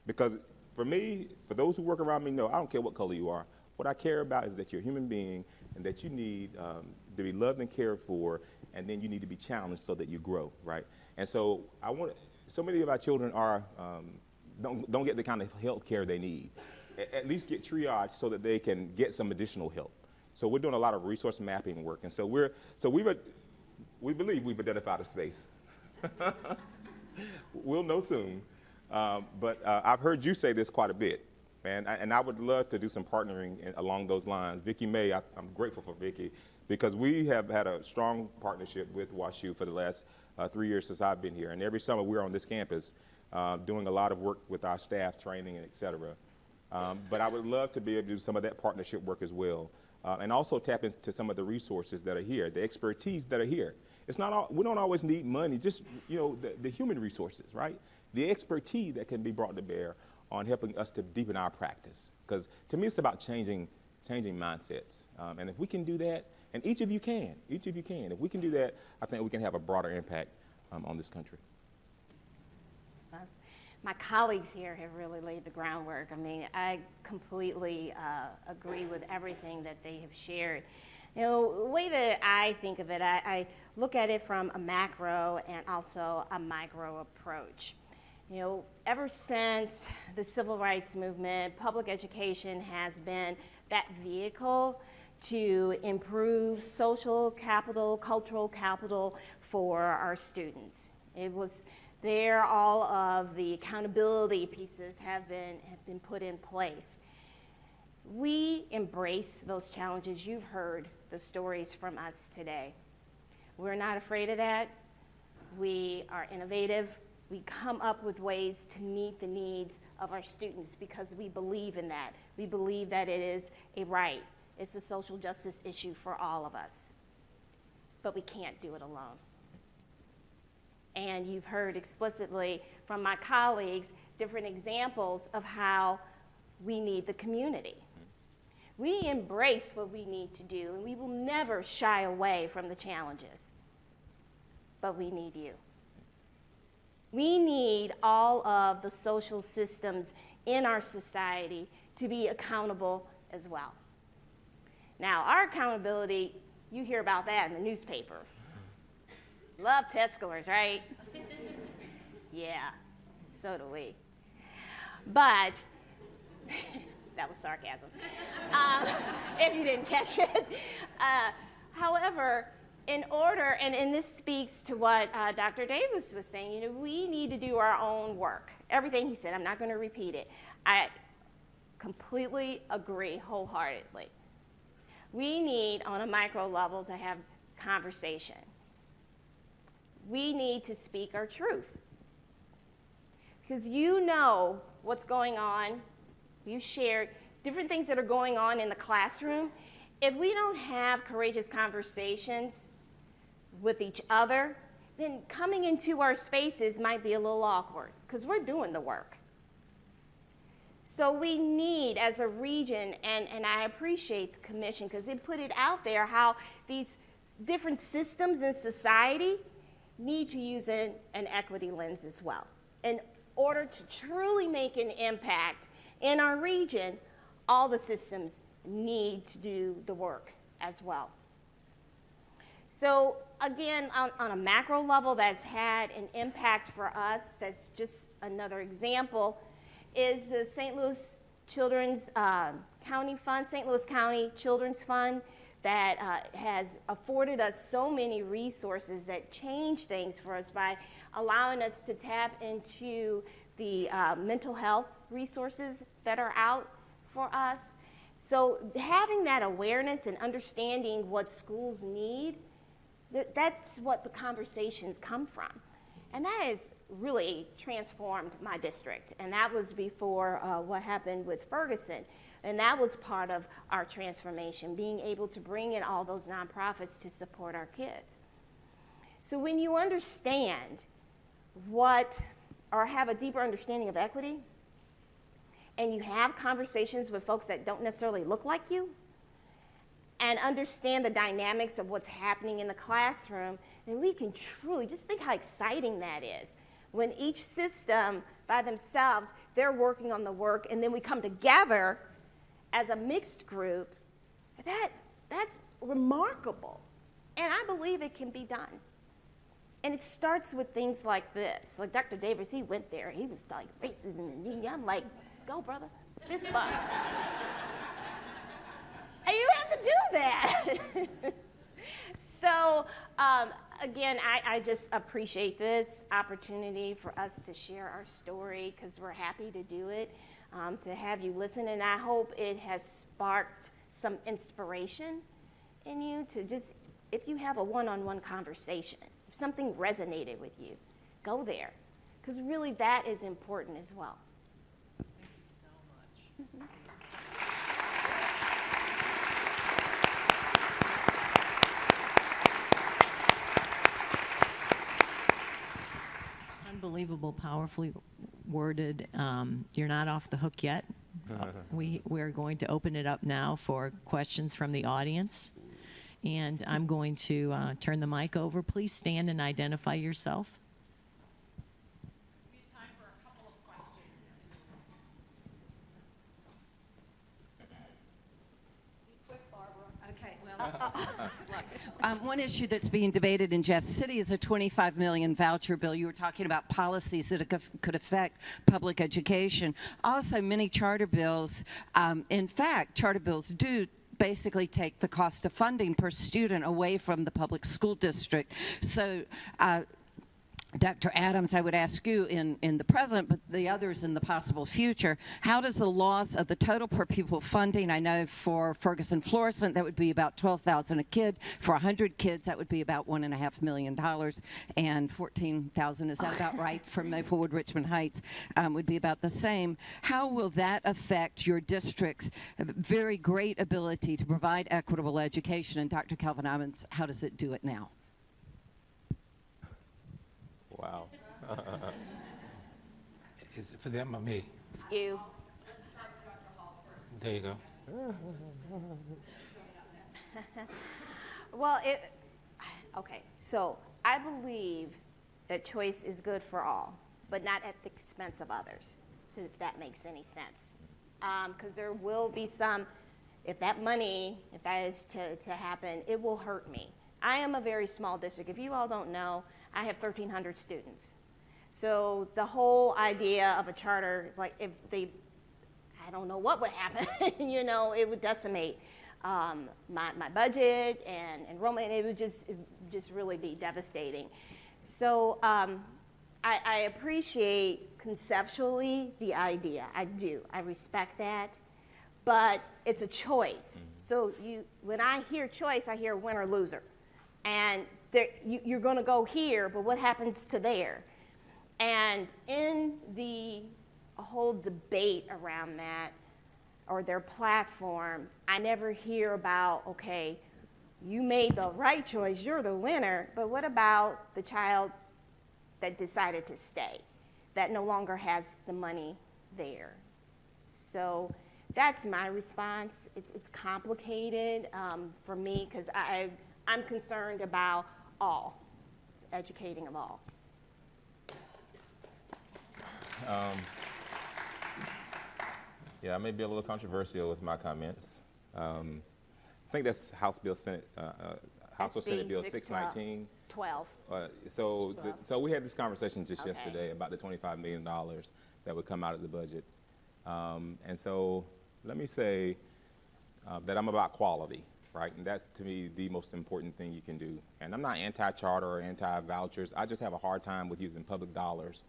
Because for me, for those who work around me know, I don't care what color you are. What I care about is that you're a human being and that you need to be loved and cared for, and then you need to be challenged so that you grow, right? And so so many of our children don't get the kind of health care they need. At least get triaged so that they can get some additional help. So we're doing a lot of resource mapping work, and so we believe we've identified a space. We'll know soon, but I've heard you say this quite a bit, and I would love to do some partnering along those lines. Vicki May, I'm grateful for Vicki, because we have had a strong partnership with WashU for the last 3 years since I've been here, and every summer we're on this campus doing a lot of work with our staff, training, and et cetera. But I would love to be able to do some of that partnership work as well. And also tap into some of the resources that are here, the expertise that are here. It's not all, we don't always need money, just the human resources, right? The expertise that can be brought to bear on helping us to deepen our practice. Because to me, it's about changing mindsets. And if we can do that, and each of you can, if we can do that, I think we can have a broader impact on this country. My colleagues here have really laid the groundwork. I mean, I completely agree with everything that they have shared. You know, the way that I think of it, I look at it from a macro and also a micro approach. You know, ever since the civil rights movement, public education has been that vehicle to improve social capital, cultural capital for our students. It was there, all of the accountability pieces have been put in place. We embrace those challenges. You've heard the stories from us today. We're not afraid of that. We are innovative. We come up with ways to meet the needs of our students because we believe in that. We believe that it is a right. It's a social justice issue for all of us. But we can't do it alone. And you've heard explicitly from my colleagues different examples of how we need the community. We embrace what we need to do, and we will never shy away from the challenges. But we need you. We need all of the social systems in our society to be accountable as well. Now, our accountability, you hear about that in the newspaper. Love test scores, right? Yeah, so do we. But, that was sarcasm, if you didn't catch it. However, in order, and this speaks to what Dr. Davis was saying, you know, we need to do our own work. Everything he said, I'm not going to repeat it. I completely agree wholeheartedly. We need, on a micro level, to have conversation. We need to speak our truth. Because you know what's going on. You shared different things that are going on in the classroom. If we don't have courageous conversations with each other, then coming into our spaces might be a little awkward because we're doing the work. So we need, as a region, and I appreciate the commission because they put it out there, how these different systems in society need to use an equity lens as well. In order to truly make an impact in our region, all the systems need to do the work as well. So again, on a macro level that's had an impact for us, that's just another example, is the St. Louis Children's County Fund, St. Louis County Children's Fund, that has afforded us so many resources that change things for us by allowing us to tap into the mental health resources that are out for us. So having that awareness and understanding what schools need, that's what the conversations come from. And that has really transformed my district. And that was before what happened with Ferguson. And that was part of our transformation, being able to bring in all those nonprofits to support our kids. So when you understand what, or have a deeper understanding of equity, and you have conversations with folks that don't necessarily look like you, and understand the dynamics of what's happening in the classroom, then we can truly, just think how exciting that is. When each system by themselves, they're working on the work, and then we come together as a mixed group, that's remarkable. And I believe it can be done. And it starts with things like this. Like Dr. Davis, he went there. He was like, racism. And I'm like, go, brother. Fist bump. And you have to do that. So, again, I just appreciate this opportunity for us to share our story because we're happy to do it. To have you listen, and I hope it has sparked some inspiration in you to just, if you have a one-on-one conversation, if something resonated with you, go there, because really that is important as well. Thank you so much. Unbelievable, powerfully worded. You're not off the hook yet. We're going to open it up now for questions from the audience. And I'm going to turn the mic over. Please stand and identify yourself. We have time for One issue that's being debated in Jeff City is a $25 million voucher bill. You were talking about policies that could affect public education. Also, many charter bills, in fact, charter bills do basically take the cost of funding per student away from the public school district. So, Dr. Adams, I would ask you in the present, but the others in the possible future, how does the loss of the total per pupil funding, I know for Ferguson-Florissant, that would be about $12,000 a kid. For 100 kids, that would be about $1.5 million. And 14,000, is that about right, for Maplewood, Richmond Heights, would be about the same. How will that affect your district's very great ability to provide equitable education? And Dr. Kelvin Adams, how does it do it now? Wow. Is it for them or me? You. There you go. Well, okay, so I believe that choice is good for all, but not at the expense of others, if that makes any sense. Because there will be some, if that is to happen, it will hurt me. I am a very small district. If you all don't know, I have 1,300 students. So the whole idea of a charter is like, I don't know what would happen, you know, it would decimate my budget and enrollment, and it would just really be devastating. So I appreciate conceptually the idea, I do, I respect that, but it's a choice. So when I hear choice, I hear winner, loser. And you're going to go here, but what happens to there? And in the whole debate around that, or their platform, I never hear about, okay, you made the right choice, you're the winner, but what about the child that decided to stay, that no longer has the money there? So that's my response. It's complicated for me, because I'm concerned about all, educating of all. Yeah, I may be a little controversial with my comments. I think that's House Bill Senate, House or Senate Bill 619. 12. So we had this conversation just yesterday about the $25 million that would come out of the budget. And so let me say that I'm about quality, right? And that's, to me, the most important thing you can do. And I'm not anti-charter or anti-vouchers. I just have a hard time with using public dollars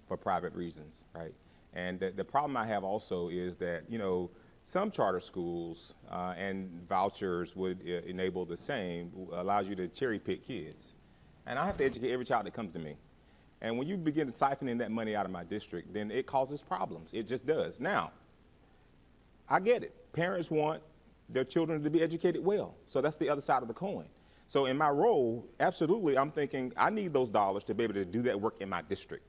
for private reasons, right? And the problem I have also is that, you know, some charter schools and vouchers would enable the same, allows you to cherry pick kids. And I have to educate every child that comes to me. And when you begin siphoning that money out of my district, then it causes problems. It just does. Now, I get it. Parents want their children to be educated well. So that's the other side of the coin. So in my role, absolutely, I'm thinking I need those dollars to be able to do that work in my district.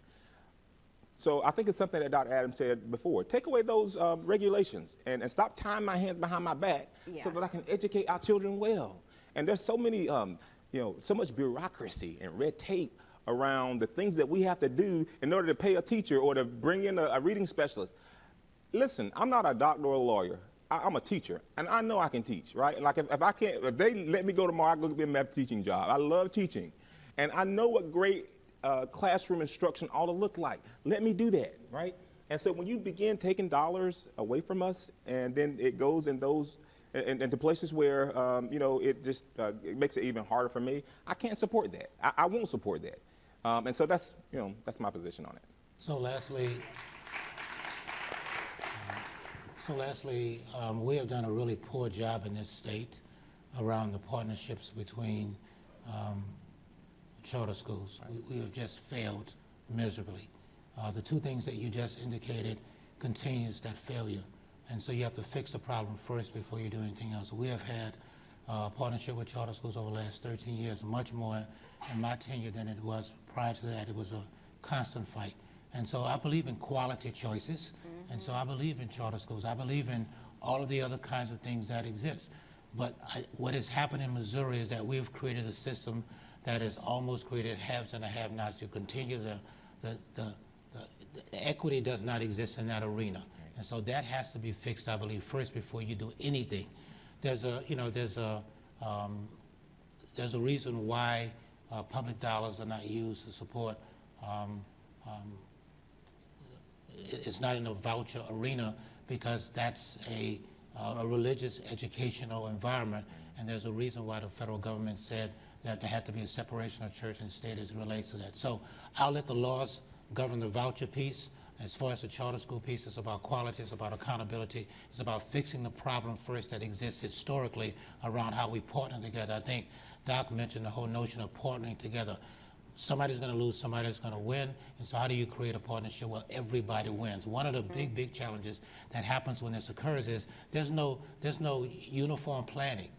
So I think it's something that Dr. Adams said before. Take away those regulations and stop tying my hands behind my back so that I can educate our children well. And there's so many, you know, so much bureaucracy and red tape around the things that we have to do in order to pay a teacher or to bring in a reading specialist. Listen, I'm not a doctor or a lawyer. I'm a teacher, and I know I can teach, right? Like if they let me go tomorrow, I go get a math teaching job. I love teaching, and I know what great classroom instruction ought to look like. Let me do that, right? And so when you begin taking dollars away from us, and then it goes in those into places where you know, it just it makes it even harder for me, I can't support that. I won't support that. And so that's, you know, that's my position on it. So lastly, we have done a really poor job in this state around the partnerships between charter schools. We have just failed miserably. The two things that you just indicated continues that failure. And so you have to fix the problem first before you do anything else. We have had a partnership with charter schools over the last 13 years, much more in my tenure than it was prior to that. It was a constant fight. And so I believe in quality choices, and so I believe in charter schools. I believe in all of the other kinds of things that exist. But what has happened in Missouri is that we've created a system that has almost created haves and the have-nots to continue the equity does not exist in that arena. And so that has to be fixed, I believe, first before you do anything. There's a there's a reason why public dollars are not used to support. It's not in a voucher arena because that's a religious educational environment, and there's a reason why the federal government said that there had to be a separation of church and state as it relates to that. So I'll let the laws govern the voucher piece. As far as the charter school piece, it's about quality, it's about accountability, it's about fixing the problem first that exists historically around how we partner together. I think Doc mentioned the whole notion of partnering together. Somebody's going to lose, somebody's going to win, and so how do you create a partnership where everybody wins? One of the big challenges that happens when this occurs is there's no uniform planning.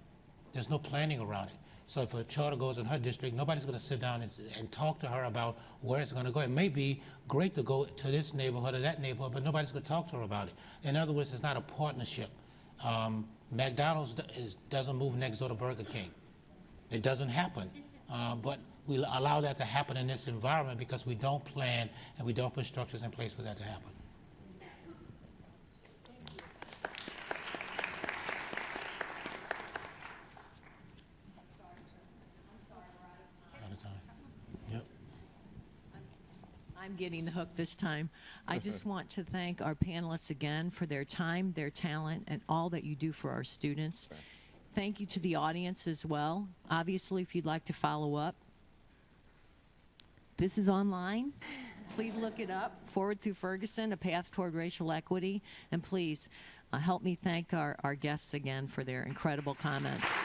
There's no planning around it. So if a charter goes in her district, nobody's going to sit down and talk to her about where it's going to go. It may be great to go to this neighborhood or that neighborhood, but nobody's going to talk to her about it. In other words, it's not a partnership. McDonald's doesn't move next door to Burger King. It doesn't happen. But we allow that to happen in this environment because we don't plan and we don't put structures in place for that to happen. I'm getting the hook this time. I just want to thank our panelists again for their time, their talent, and all that you do for our students. Thank you to the audience as well. Obviously, if you'd like to follow up, this is online. Please look it up. Forward Through Ferguson, A Path Toward Racial Equity. And please help me thank our guests again for their incredible comments.